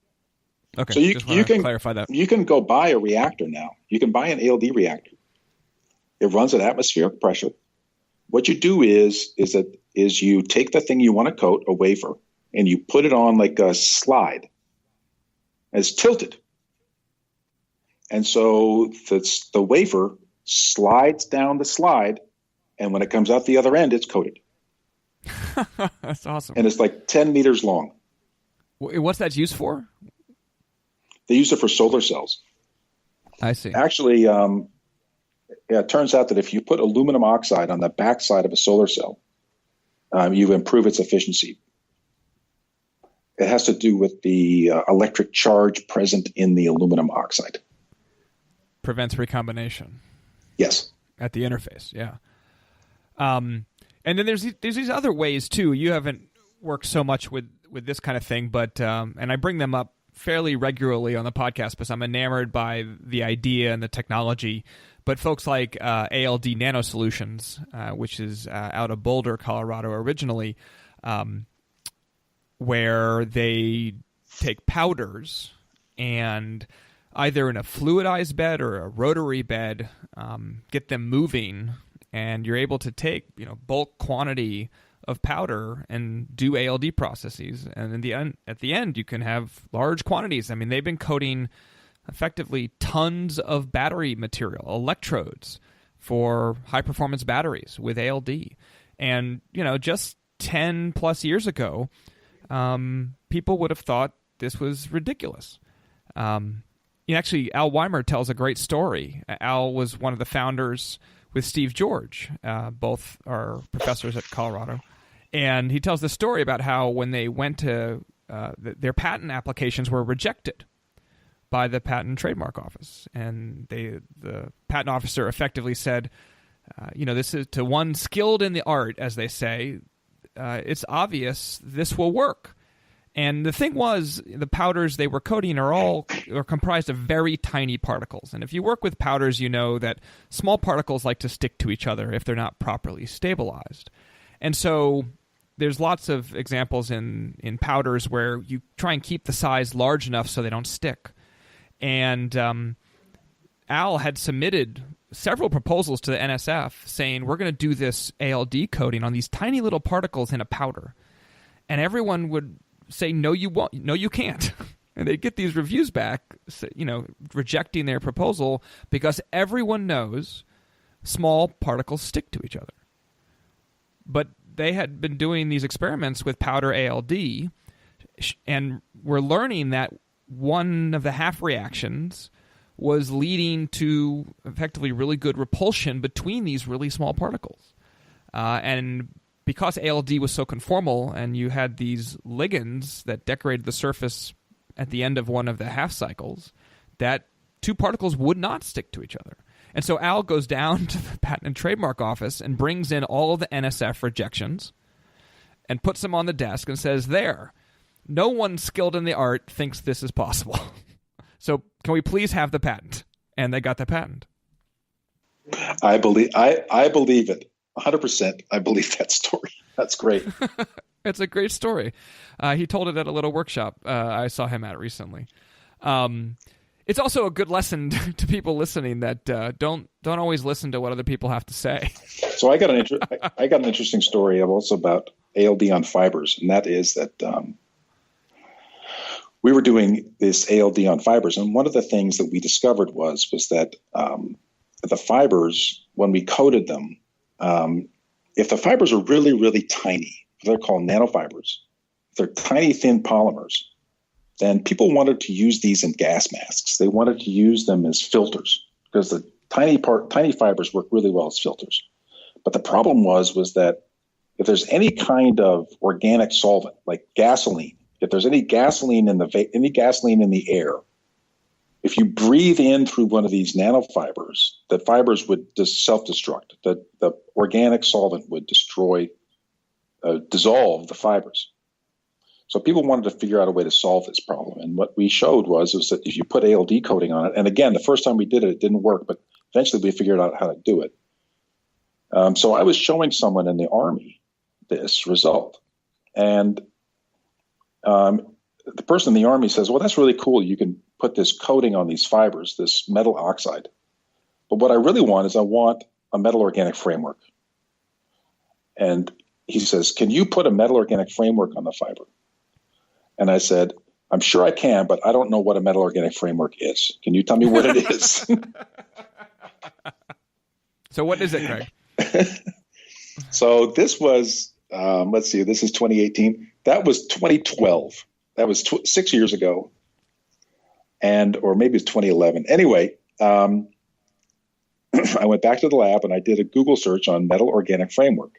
Speaker 1: Okay,
Speaker 2: so you can
Speaker 1: clarify that.
Speaker 2: You can go buy a reactor now. You can buy an ALD reactor. It runs at atmospheric pressure. What you do is you take the thing you want to coat, a wafer, and you put it on like a slide. It's tilted. And so the wafer slides down the slide, and when it comes out the other end, it's coated.
Speaker 1: That's awesome.
Speaker 2: And it's like 10 meters long.
Speaker 1: What's that used for?
Speaker 2: They use it for solar cells.
Speaker 1: I see.
Speaker 2: Actually, it turns out that if you put aluminum oxide on the backside of a solar cell, you improve its efficiency. It has to do with the electric charge present in the aluminum oxide.
Speaker 1: Prevents recombination.
Speaker 2: Yes.
Speaker 1: At the interface, yeah. And then there's these other ways too. You haven't worked so much with this kind of thing, but and I bring them up fairly regularly on the podcast because I'm enamored by the idea and the technology. But folks like ALD Nano Solutions, which is out of Boulder, Colorado originally, where they take powders and either in a fluidized bed or a rotary bed, get them moving, and you're able to take bulk quantity of powder and do ALD processes. And at the end, you can have large quantities. I mean, they've been coating effectively tons of battery material, electrodes for high-performance batteries with ALD. And, just 10 plus years ago, people would have thought this was ridiculous. Actually, Al Weimer tells a great story. Al was one of the founders with Steve George. Both are professors at Colorado. And he tells the story about how when they went to their patent applications were rejected by the Patent and Trademark Office. And the patent officer effectively said, this is to one skilled in the art, as they say, it's obvious this will work. And the thing was, the powders they were coating are comprised of very tiny particles. And if you work with powders, you know that small particles like to stick to each other if they're not properly stabilized. And so there's lots of examples in powders where you try and keep the size large enough so they don't stick. And Al had submitted several proposals to the NSF saying, we're going to do this ALD coating on these tiny little particles in a powder. And everyone would say, no, you won't. No, you can't. And they'd get these reviews back, rejecting their proposal because everyone knows small particles stick to each other. But they had been doing these experiments with powder ALD and were learning that one of the half reactions was leading to effectively really good repulsion between these really small particles. And because ALD was so conformal and you had these ligands that decorated the surface at the end of one of the half cycles, that two particles would not stick to each other. And so Al goes down to the Patent and Trademark Office and brings in all of the NSF rejections and puts them on the desk and says, there, no one skilled in the art thinks this is possible. So can we please have the patent? And they got the patent.
Speaker 2: I believe it. 100%. I believe that story. That's great.
Speaker 1: It's a great story. He told it at a little workshop I saw him at recently. It's also a good lesson to people listening that don't always listen to what other people have to say.
Speaker 2: So I got an interesting story also about ALD on fibers, and that is that we were doing this ALD on fibers, and one of the things that we discovered was that the fibers, when we coated them, if the fibers are really, really tiny, they're called nanofibers, if they're tiny, thin polymers, then people wanted to use these in gas masks. They wanted to use them as filters because the tiny fibers work really well as filters. But the problem was that if there's any kind of organic solvent, like gasoline, if there's any gasoline in the air, if you breathe in through one of these nanofibers, the fibers would just self-destruct. The organic solvent would dissolve the fibers. So people wanted to figure out a way to solve this problem. And what we showed was that if you put ALD coating on it, and again, the first time we did it, it didn't work, but eventually we figured out how to do it. So I was showing someone in the Army this result. And the person in the Army says, well, that's really cool. You can put this coating on these fibers, this metal oxide. But what I really want is I want a metal organic framework. And he says, can you put a metal organic framework on the fiber? And I said, I'm sure I can, but I don't know what a metal organic framework is. Can you tell me what it is?
Speaker 1: So what is it, Greg?
Speaker 2: So this was, let's see, this is 2018. That was 2012. That was 6 years ago. Or maybe it's 2011. Anyway, I went back to the lab and I did a Google search on metal organic framework.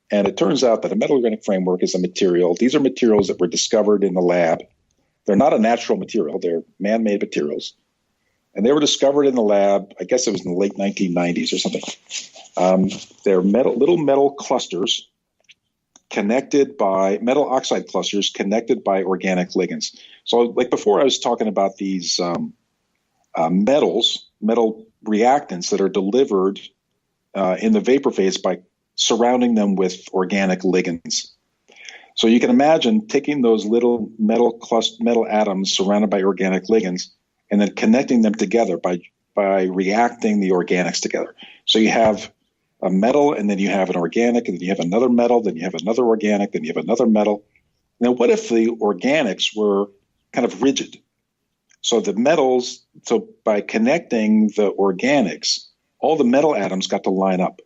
Speaker 2: And it turns out that a metal organic framework is a material. These are materials that were discovered in the lab. They're not a natural material. They're man-made materials. And they were discovered in the lab, I guess it was in the late 1990s or something. They're little metal clusters connected by metal oxide clusters connected by organic ligands. So like before I was talking about these metal reactants that are delivered in the vapor phase by surrounding them with organic ligands. So you can imagine taking those little metal atoms surrounded by organic ligands and then connecting them together by reacting the organics together. So you have a metal, and then you have an organic, and then you have another metal, then you have another organic, then you have another metal. Now, what if the organics were kind of rigid? So the metals, so by connecting the organics, all the metal atoms got to line up.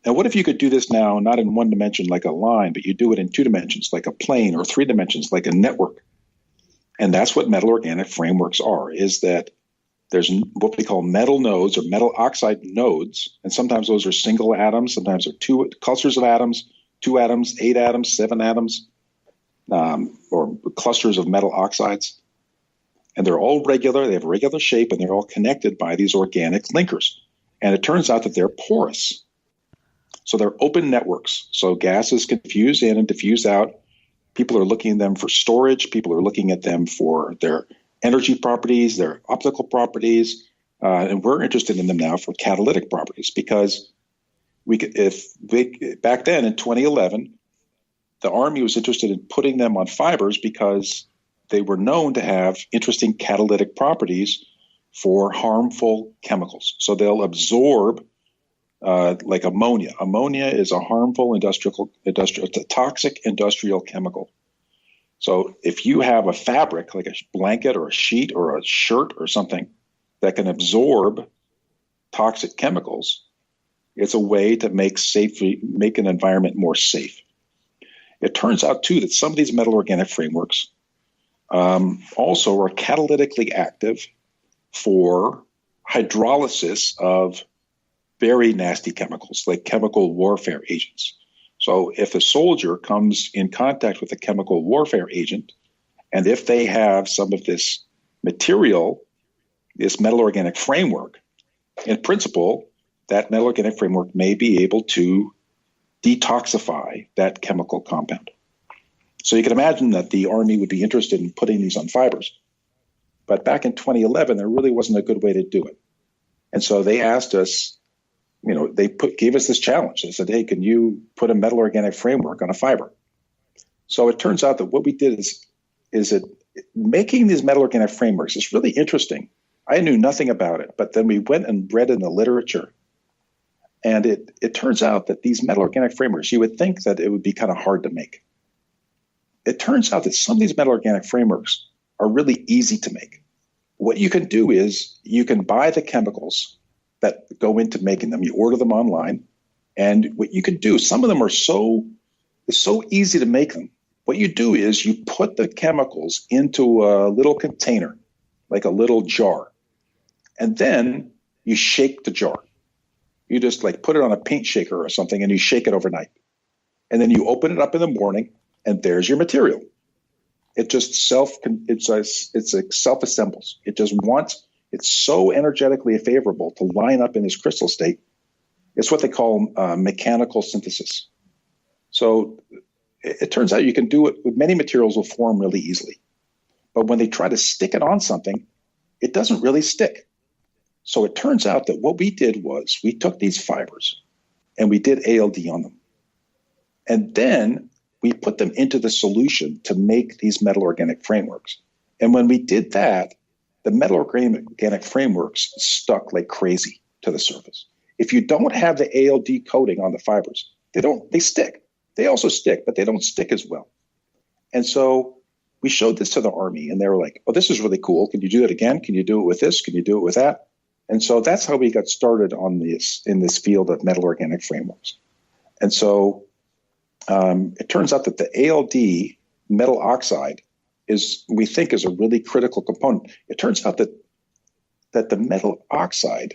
Speaker 2: Now, what if you could do this now, not in one dimension like a line, but you do it in 2 dimensions like a plane, or 3 dimensions like a network? And that's what metal organic frameworks are, is that there's what we call metal nodes or metal oxide nodes. And sometimes those are single atoms. Sometimes they're 2 clusters of atoms, 2 atoms, 8 atoms, 7 atoms, or clusters of metal oxides. And they're all regular. They have a regular shape, and they're all connected by these organic linkers. And it turns out that they're porous. So they're open networks. So gases can fuse in and diffuse out. People are looking at them for storage. People are looking at them for their energy properties, their optical properties, and we're interested in them now for catalytic properties, because back then in 2011, the Army was interested in putting them on fibers because they were known to have interesting catalytic properties for harmful chemicals. So they'll absorb like ammonia. Ammonia is a harmful it's a toxic industrial chemical. So if you have a fabric like a blanket or a sheet or a shirt or something that can absorb toxic chemicals, it's a way to make an environment more safe. It turns out, too, that some of these metal organic frameworks also are catalytically active for hydrolysis of very nasty chemicals, like chemical warfare agents. So if a soldier comes in contact with a chemical warfare agent, and if they have some of this material, this metal organic framework, in principle, that metal organic framework may be able to detoxify that chemical compound. So you can imagine that the Army would be interested in putting these on fibers. But back in 2011, there really wasn't a good way to do it. And so they asked us, they gave us this challenge. They said, hey, can you put a metal organic framework on a fiber? So it turns out that what we did is making these metal organic frameworks is really interesting. I knew nothing about it, but then we went and read in the literature. And it turns out that these metal organic frameworks, you would think that it would be kind of hard to make. It turns out that some of these metal organic frameworks are really easy to make. What you can do is you can buy the chemicals that go into making them. You order them online. And what you can do, some of them it's so easy to make them. What you do is you put the chemicals into a little container, like a little jar. And then you shake the jar. You just put it on a paint shaker or something, and you shake it overnight. And then you open it up in the morning, and there's your material. It just self-assembles. It's so energetically favorable to line up in this crystal state. It's what they call mechanical synthesis. So it turns out you can do it with many materials will form really easily. But when they try to stick it on something, it doesn't really stick. So it turns out that what we did was we took these fibers and we did ALD on them. And then we put them into the solution to make these metal organic frameworks. And when we did that, the metal organic frameworks stuck like crazy to the surface. If you don't have the ALD coating on the fibers, they stick. They also stick, but they don't stick as well. And so we showed this to the Army, and they were like, oh, this is really cool. Can you do it again? Can you do it with this? Can you do it with that? And so that's how we got started in this field of metal organic frameworks. And so it turns out that the ALD metal oxide we think is a really critical component. It turns out that the metal oxide,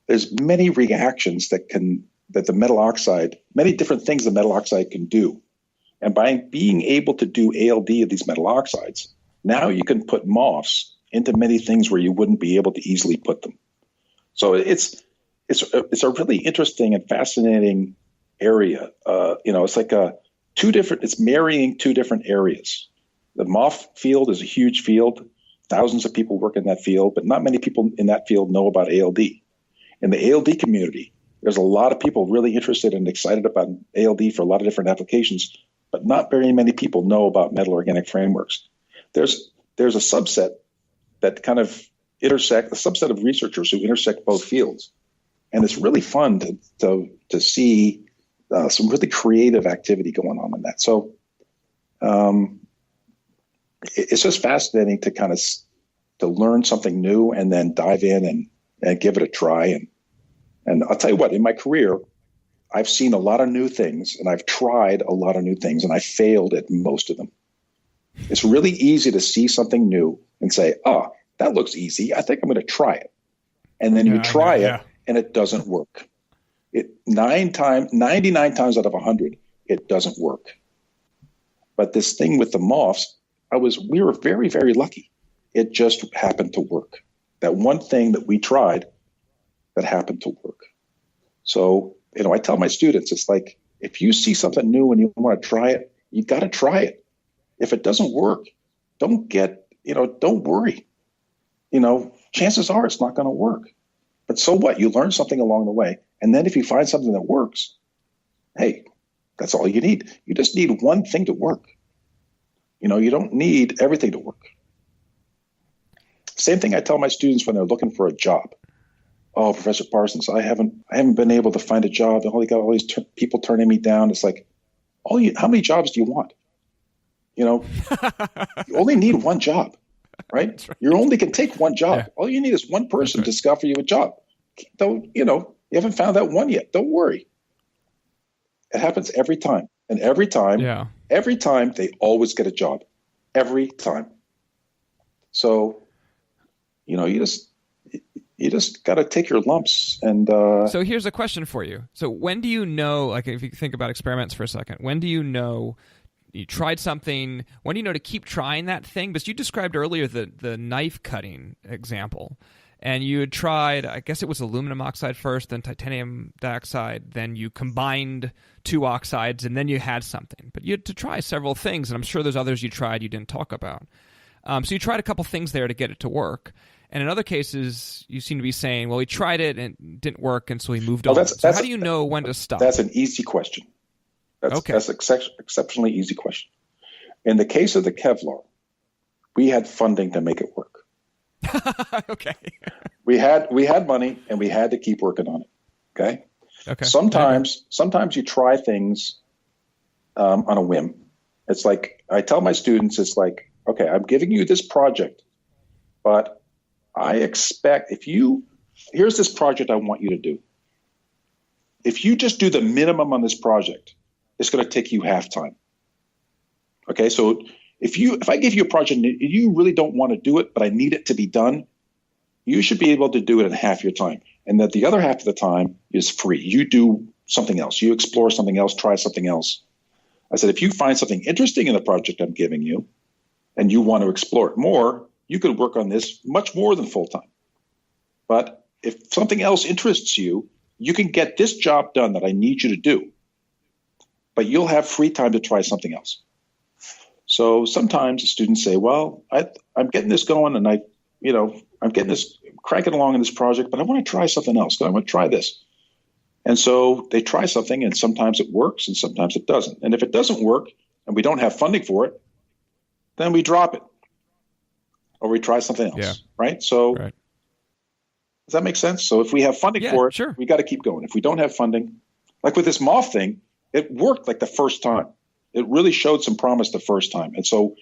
Speaker 2: there's many reactions many different things the metal oxide can do. And by being able to do ALD of these metal oxides, now you can put MOFs into many things where you wouldn't be able to easily put them. So it's a really interesting and fascinating area. It's marrying 2 different areas. The MOF field is a huge field. Thousands of people work in that field, but not many people in that field know about ALD. In the ALD community, there's a lot of people really interested and excited about ALD for a lot of different applications, but not very many people know about metal organic frameworks. There's a subset that kind of a subset of researchers who intersect both fields. And it's really fun to see some really creative activity going on in that. So it's just fascinating to kind of to learn something new and then dive in and give it a try. And I'll tell you what, in my career, I've seen a lot of new things and I've tried a lot of new things and I failed at most of them. It's really easy to see something new and say, oh, that looks easy. I think I'm going to try it. And then you try it and it doesn't work. 99 times out of 100, it doesn't work. But this thing with the moths, we were very, very lucky. It just happened to work. That one thing that we tried that happened to work. So, I tell my students, it's like, if you see something new and you want to try it, you got to try it. If it doesn't work, don't worry. Chances are it's not going to work. But so what? You learn something along the way. And then if you find something that works, hey, that's all you need. You just need one thing to work. You don't need everything to work. Same thing I tell my students when they're looking for a job. Oh, Professor Parsons, I haven't been able to find a job. I only got all these people turning me down. It's like, how many jobs do you want? You only need one job, right? Right. You only can take one job. Yeah. All you need is one person to discover you a job. You haven't found that one yet. Don't worry. It happens every time. And every time they always get a job. Every time. So, you just got to take your lumps. And
Speaker 1: so here's a question for you. So when do you know, like if you think about experiments for a second, when do you know you tried something? When do you know to keep trying that thing? Because you described earlier the knife cutting example. And you had tried, I guess it was aluminum oxide first, then titanium dioxide, then you combined two oxides, and then you had something. But you had to try several things, and I'm sure there's others you tried you didn't talk about. So you tried a couple things there to get it to work. And in other cases, you seem to be saying, well, we tried it and it didn't work, and so we moved on. So how do you know when to stop?
Speaker 2: That's an easy question. That's an exceptionally easy question. In the case of the Kevlar, we had funding to make it work.
Speaker 1: Okay.
Speaker 2: We had money and we had to keep working on it. Okay. Sometimes you try things on a whim. It's like I tell my students, it's like, okay, I'm giving you this project, but I expect here's this project I want you to do. If you just do the minimum on this project, it's going to take you half time. Okay, so if I give you a project and you really don't want to do it, but I need it to be done, you should be able to do it in half your time. And that the other half of the time is free. You do something else. You explore something else, try something else. I said, if you find something interesting in the project I'm giving you and you want to explore it more, you can work on this much more than full time. But if something else interests you, you can get this job done that I need you to do, but you'll have free time to try something else. So sometimes the students say, well, I'm getting this going and I'm getting this cranking along in this project, but I want to try something else. I want to try this. And so they try something and sometimes it works and sometimes it doesn't. And if it doesn't work and we don't have funding for it, then we drop it or we try something else. Right. So does that make sense? So if we have funding for it, we got to keep going. If we don't have funding, like with this moth thing, it worked like the first time. It really showed some promise the first time. And so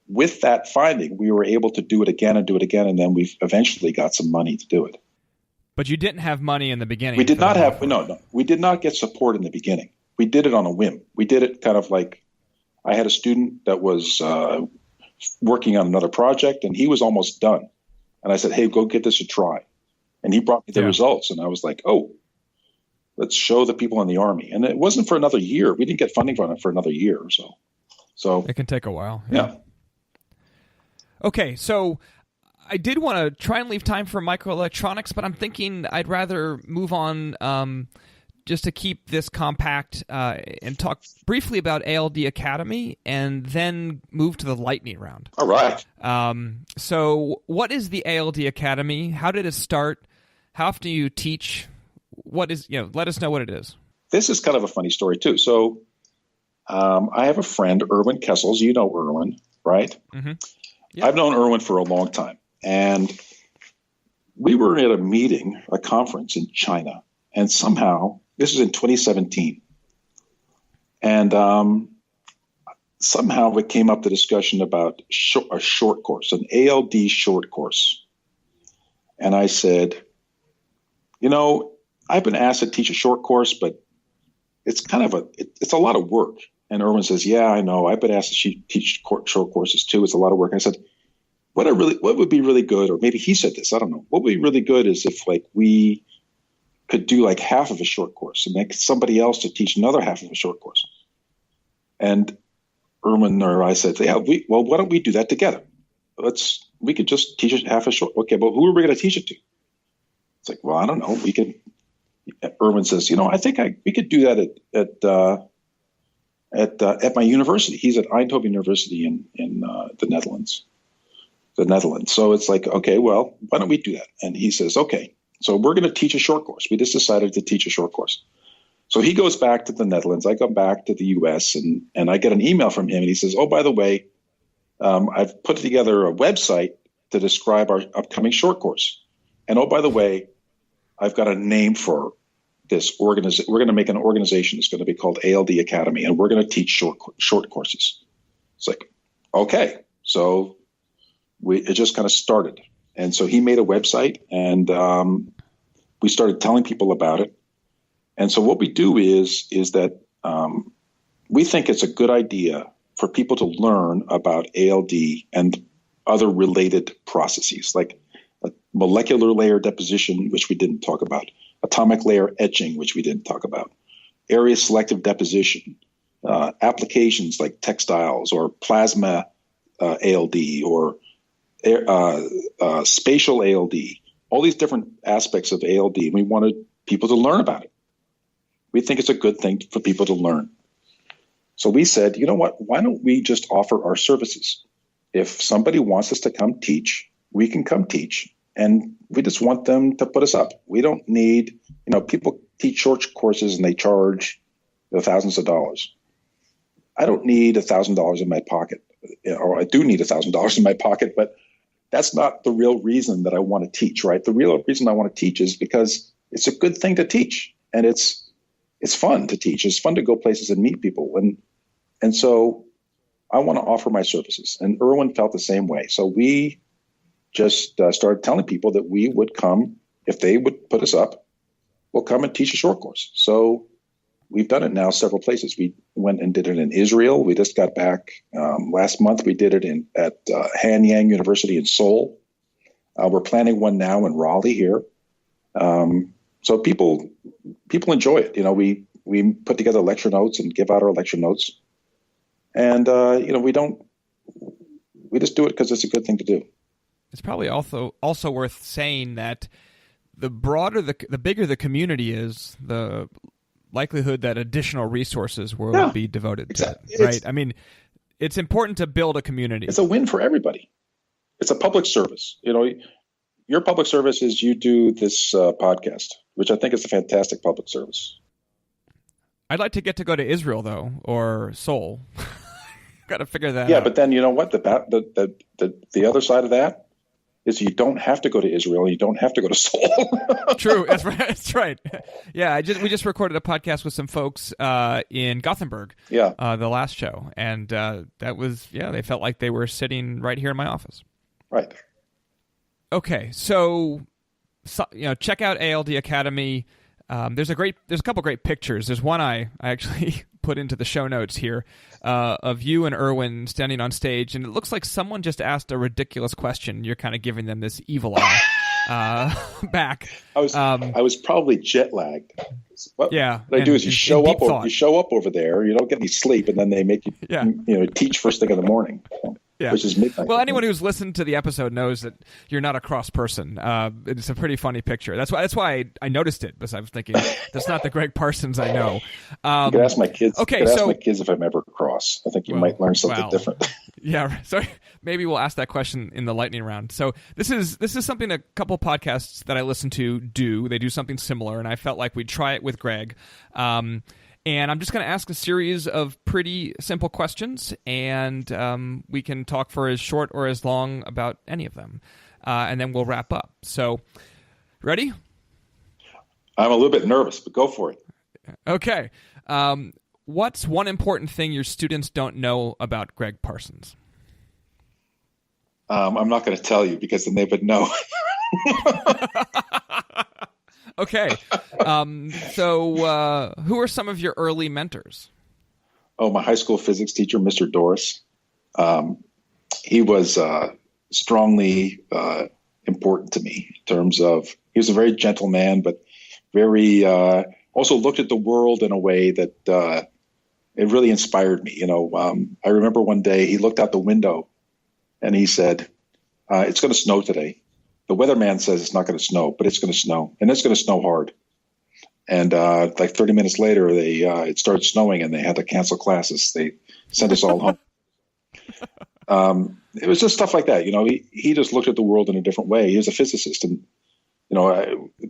Speaker 2: with that finding, we were able to do it again. And then we eventually got some money to do it.
Speaker 1: But you didn't have money in the beginning.
Speaker 2: We did not have, no, we did not get support in the beginning. We did it on a whim. We did it kind of like, I had a student that was working on another project and he was almost done. And I said, hey, go get this a try. And he brought me the results. And I was like, oh, let's show the people in the Army. And it wasn't for another year. We didn't get funding for it for another year or so. So
Speaker 1: it can take a while.
Speaker 2: Yeah.
Speaker 1: Okay, so I did want to try and leave time for microelectronics, but I'm thinking I'd rather move on just to keep this compact and talk briefly about ALD Academy and then move to the lightning round.
Speaker 2: All right.
Speaker 1: So what is the ALD Academy? How did it start? How often do you teach? What is, let us know what it is.
Speaker 2: This is kind of a funny story too. So I have a friend, Erwin Kessels. You know Erwin, right? Mm-hmm. Yep. I've known Erwin for a long time. And we were at a meeting, a conference in China. And somehow, this was in 2017, and somehow it came up the discussion about a short course, an ALD short course. And I said, I've been asked to teach a short course, but it's kind of it's a lot of work. And Erwin says, yeah, I know. I've been asked to teach short courses too. It's a lot of work. And I said, what would be really good, or maybe he said this, I don't know. What would be really good is if we could do like half of a short course and make somebody else to teach another half of a short course. And Erwin or I said, yeah, why don't we do that together? We could just teach it half a short. Okay, but who are we going to teach it to? It's like, well, I don't know. Erwin says, I think we could do that at my university. He's at Eindhoven University in the Netherlands. So it's like, okay, well, why don't we do that? And he says, okay, so we're going to teach a short course. We just decided to teach a short course. So he goes back to the Netherlands. I go back to the U.S. and I get an email from him, and he says, oh, by the way, I've put together a website to describe our upcoming short course. And oh, by the way, I've got a name for this organization. We're going to make an organization. It's going to be called ALD Academy, and we're going to teach short courses. It's like, okay. So it just kind of started. And so he made a website, and we started telling people about it. And so what we do is that we think it's a good idea for people to learn about ALD and other related processes, like a molecular layer deposition, which we didn't talk about, atomic layer etching, which we didn't talk about, area selective deposition, applications like textiles or plasma ALD or spatial ALD, all these different aspects of ALD. We wanted people to learn about it. We think it's a good thing for people to learn. So we said, you know what, why don't we just offer our services? If somebody wants us to come teach, we can come teach, and we just want them to put us up. We don't need, people teach short courses and they charge thousands of dollars. I don't need $1,000 in my pocket, or I do need $1,000 in my pocket, but that's not the real reason that I want to teach, right? The real reason I want to teach is because it's a good thing to teach, and it's fun to teach. It's fun to go places and meet people. And so I want to offer my services. And Erwin felt the same way. So we just started telling people that we would come, if they would put us up, we'll come and teach a short course. So we've done it now several places. We went and did it in Israel. We just got back last month. We did it at Hanyang University in Seoul. We're planning one now in Raleigh here. So people enjoy it. We put together lecture notes and give out our lecture notes. And, we just do it because it's a good thing to do.
Speaker 1: It's probably also worth saying that the bigger the community is, the likelihood that additional resources will be devoted to it, right? I mean, it's important to build a community.
Speaker 2: It's a win for everybody. It's a public service. Your public service is you do this podcast, which I think is a fantastic public service.
Speaker 1: I'd like to get to go to Israel, though, or Seoul. Got to figure that out.
Speaker 2: Yeah, but then you know what? The other side of that is you don't have to go to Israel. You don't have to go to Seoul.
Speaker 1: True. That's right. That's right. Yeah, we just recorded a podcast with some folks in Gothenburg.
Speaker 2: Yeah.
Speaker 1: The last show, and that was they felt like they were sitting right here in my office.
Speaker 2: Right.
Speaker 1: Okay, so check out ALD Academy. There's a couple great pictures. There's one I actually put into the show notes here of you and Erwin standing on stage, and it looks like someone just asked a ridiculous question. You're kind of giving them this evil eye back.
Speaker 2: I was probably jet lagged. What I do is you show up over there. You don't get any sleep, and then they make you teach first thing in the morning.
Speaker 1: Yeah.
Speaker 2: Which is midnight.
Speaker 1: Well, anyone who's listened to the episode knows that you're not a cross person. It's a pretty funny picture. That's why I noticed it, because I was thinking that's not the Greg Parsons I know.
Speaker 2: You could ask my kids. Okay, ask my kids if I'm ever cross. I think you might learn something different.
Speaker 1: Yeah, so maybe we'll ask that question in the lightning round. So this is something a couple podcasts that I listen to do. They do something similar, and I felt like we'd try it with Greg. And I'm just going to ask a series of pretty simple questions, and we can talk for as short or as long about any of them. And then we'll wrap up. So, ready?
Speaker 2: I'm a little bit nervous, but go for it.
Speaker 1: Okay. What's one important thing your students don't know about Greg Parsons?
Speaker 2: I'm not going to tell you because then they would know.
Speaker 1: Okay. So who are some of your early mentors?
Speaker 2: Oh, my high school physics teacher, Mr. Doris. He was strongly important to me in terms of he was a very gentle man, but very also looked at the world in a way that it really inspired me. I remember one day he looked out the window and he said, "It's going to snow today. The weatherman says it's not going to snow, but it's going to snow, and it's going to snow hard." And like 30 minutes later, it started snowing, and they had to cancel classes. They sent us all home. It was just stuff like that. He just looked at the world in a different way. He was a physicist, and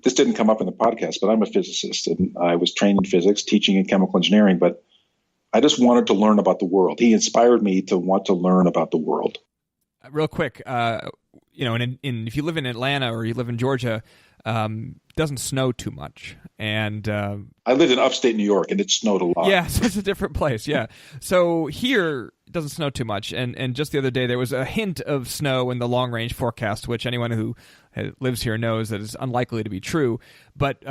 Speaker 2: this didn't come up in the podcast, but I'm a physicist, and I was trained in physics, teaching in chemical engineering, but I just wanted to learn about the world. He inspired me to want to learn about the world.
Speaker 1: Real quick, if you live in Atlanta or you live in Georgia, it doesn't snow too much. And
Speaker 2: I lived in upstate New York, and it snowed a lot.
Speaker 1: Yeah, so it's a different place. Yeah, so here it doesn't snow too much. And just the other day, there was a hint of snow in the long range forecast, which anyone who lives here knows that is unlikely to be true. But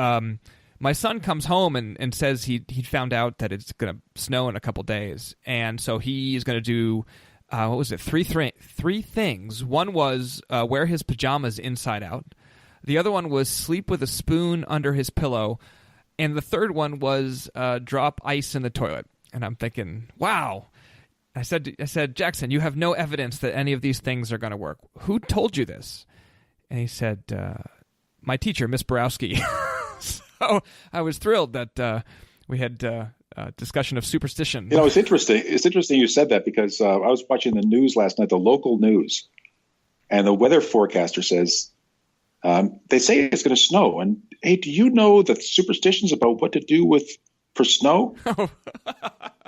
Speaker 1: my son comes home and says he found out that it's going to snow in a couple days, and so he's going to do. What was it? Three things. One was wear his pajamas inside out. The other one was sleep with a spoon under his pillow. And the third one was drop ice in the toilet. And I'm thinking, wow. I said, Jackson, you have no evidence that any of these things are going to work. Who told you this? And he said, my teacher, Miss Borowski. So I was thrilled that we had discussion of superstition.
Speaker 2: It's interesting. It's interesting you said that because I was watching the news last night, the local news, and the weather forecaster says they say it's going to snow. And hey, do you know the superstitions about what to do for snow?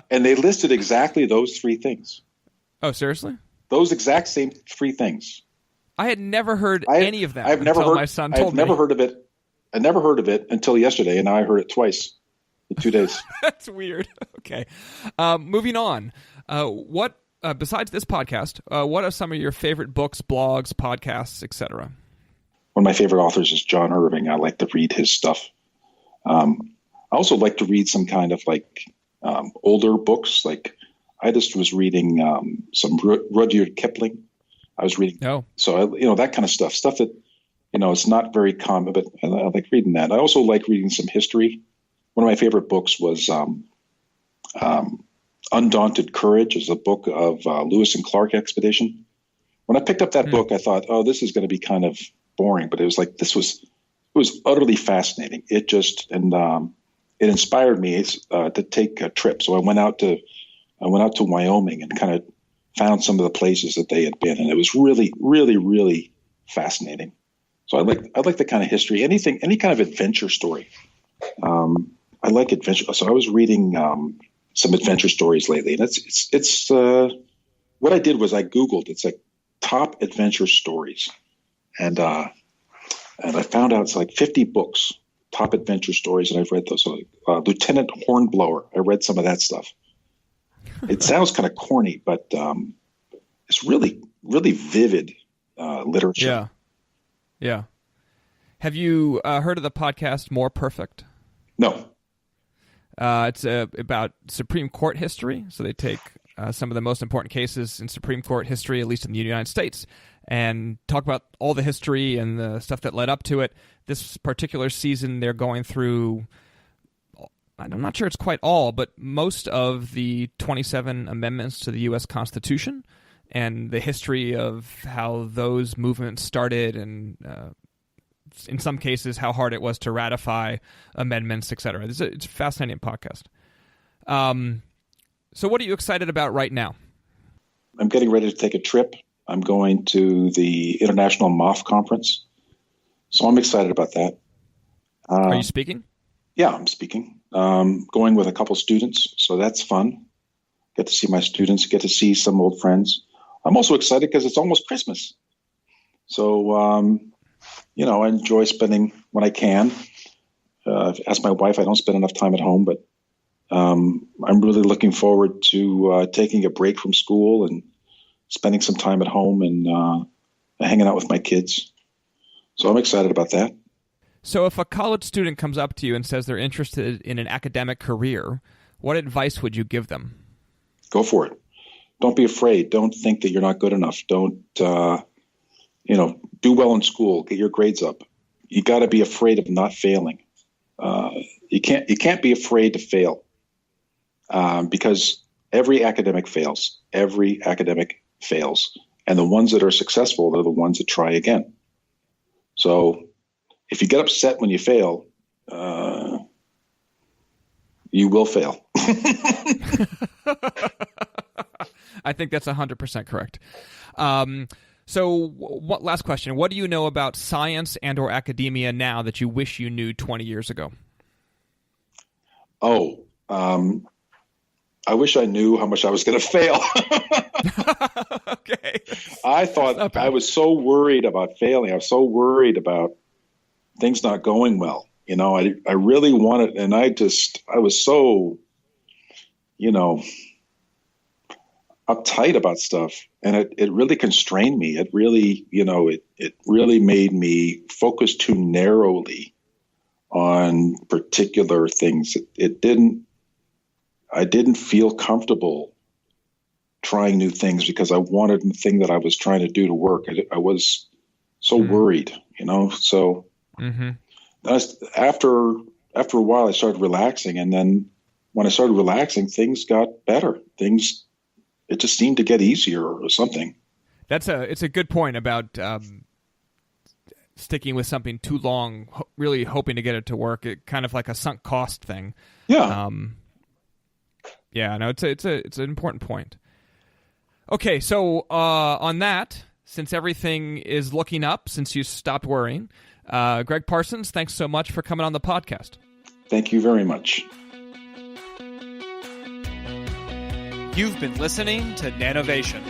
Speaker 2: And they listed exactly those three things.
Speaker 1: Oh, seriously?
Speaker 2: Those exact same three things.
Speaker 1: I had never heard any of them. My son told me.
Speaker 2: I've never heard of it. I never heard of it until yesterday, and now I heard it twice. 2 days.
Speaker 1: That's weird. Okay. Moving on. What besides this podcast, what are some of your favorite books, blogs, podcasts, etc.?
Speaker 2: One of my favorite authors is John Irving. I like to read his stuff. I also like to read some kind of older books. Like I just was reading some Rudyard Kipling. I was reading.
Speaker 1: Oh.
Speaker 2: So that kind of stuff that it's not very common, but I like reading that. I also like reading some history. One of my favorite books was Undaunted Courage, is a book of Lewis and Clark expedition. When I picked up that book, I thought, oh, this is going to be kind of boring, but it was like it was utterly fascinating. It inspired me to take a trip. So I went out to Wyoming and kind of found some of the places that they had been, and it was really, really, really fascinating. So I like the kind of history, any kind of adventure story. I like adventure. So I was reading some adventure stories lately, and it's what I did was I Googled. It's like top adventure stories, and I found out it's like 50 books, top adventure stories, and I've read those. So Lieutenant Hornblower, I read some of that stuff. It sounds kind of corny, but it's really, really vivid literature.
Speaker 1: Yeah. Yeah. Have you heard of the podcast More Perfect?
Speaker 2: No.
Speaker 1: It's about Supreme Court history. So they take some of the most important cases in Supreme Court history, at least in the United States, and talk about all the history and the stuff that led up to it. This particular season, they're going through, I'm not sure it's quite all, but most of the 27 amendments to the U.S. Constitution and the history of how those movements started and in some cases, how hard it was to ratify amendments, etc. It's a fascinating podcast. So what are you excited about right now?
Speaker 2: I'm getting ready to take a trip. I'm going to the International MOF Conference. So I'm excited about that.
Speaker 1: Are you speaking?
Speaker 2: Yeah, I'm speaking. Going with a couple students, so that's fun. Get to see my students, get to see some old friends. I'm also excited because it's almost Christmas. So, I enjoy spending when I can. Ask my wife, I don't spend enough time at home, but I'm really looking forward to taking a break from school and spending some time at home and hanging out with my kids. So I'm excited about that.
Speaker 1: So if a college student comes up to you and says they're interested in an academic career, what advice would you give them?
Speaker 2: Go for it. Don't be afraid. Don't think that you're not good enough. Don't, do well in school. Get your grades up. You got to be afraid of not failing. You can't be afraid to fail because every academic fails. Every academic fails. And the ones that are successful, they're the ones that try again. So if you get upset when you fail, you will fail.
Speaker 1: I think that's 100% correct. So last question. What do you know about science and or academia now that you wish you knew 20 years ago?
Speaker 2: I wish I knew how much I was going to fail.
Speaker 1: Okay.
Speaker 2: I thought I was so worried about failing. I was so worried about things not going well. I really wanted, and I was so, uptight about stuff. And it really constrained me. It really, it really made me focus too narrowly on particular things. I didn't feel comfortable trying new things because I wanted the thing that I was trying to do to work. I was so worried, so after a while I started relaxing. And then when I started relaxing, things got better. It just seemed to get easier or something.
Speaker 1: It's a good point about sticking with something too long, really hoping to get it to work. It kind of like a sunk cost thing.
Speaker 2: Yeah.
Speaker 1: It's an important point. Okay, so on that, since everything is looking up, since you stopped worrying, Greg Parsons, thanks so much for coming on the podcast.
Speaker 2: Thank you very much.
Speaker 1: You've been listening to Nanovation.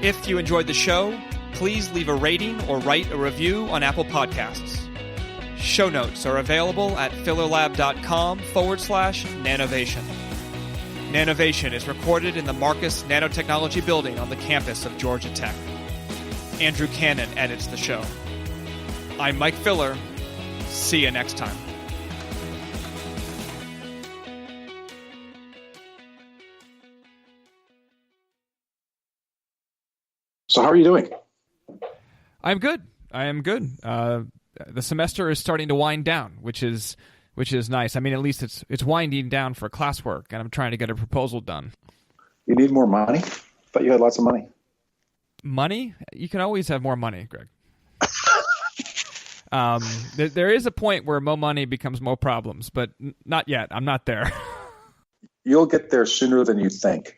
Speaker 1: If you enjoyed the show, please leave a rating or write a review on Apple Podcasts. Show notes are available at fillerlab.com/nanovation. Nanovation is recorded in the Marcus Nanotechnology Building on the campus of Georgia Tech. Andrew Cannon edits the show. I'm Mike Filler. See you next time.
Speaker 2: So how are you doing?
Speaker 1: I'm good. I am good. The semester is starting to wind down, which is nice. I mean, at least it's winding down for classwork, and I'm trying to get a proposal done.
Speaker 2: You need more money? I thought you had lots of money.
Speaker 1: Money? You can always have more money, Greg. There is a point where more money becomes more problems, but not yet. I'm not there.
Speaker 2: You'll get there sooner than you think.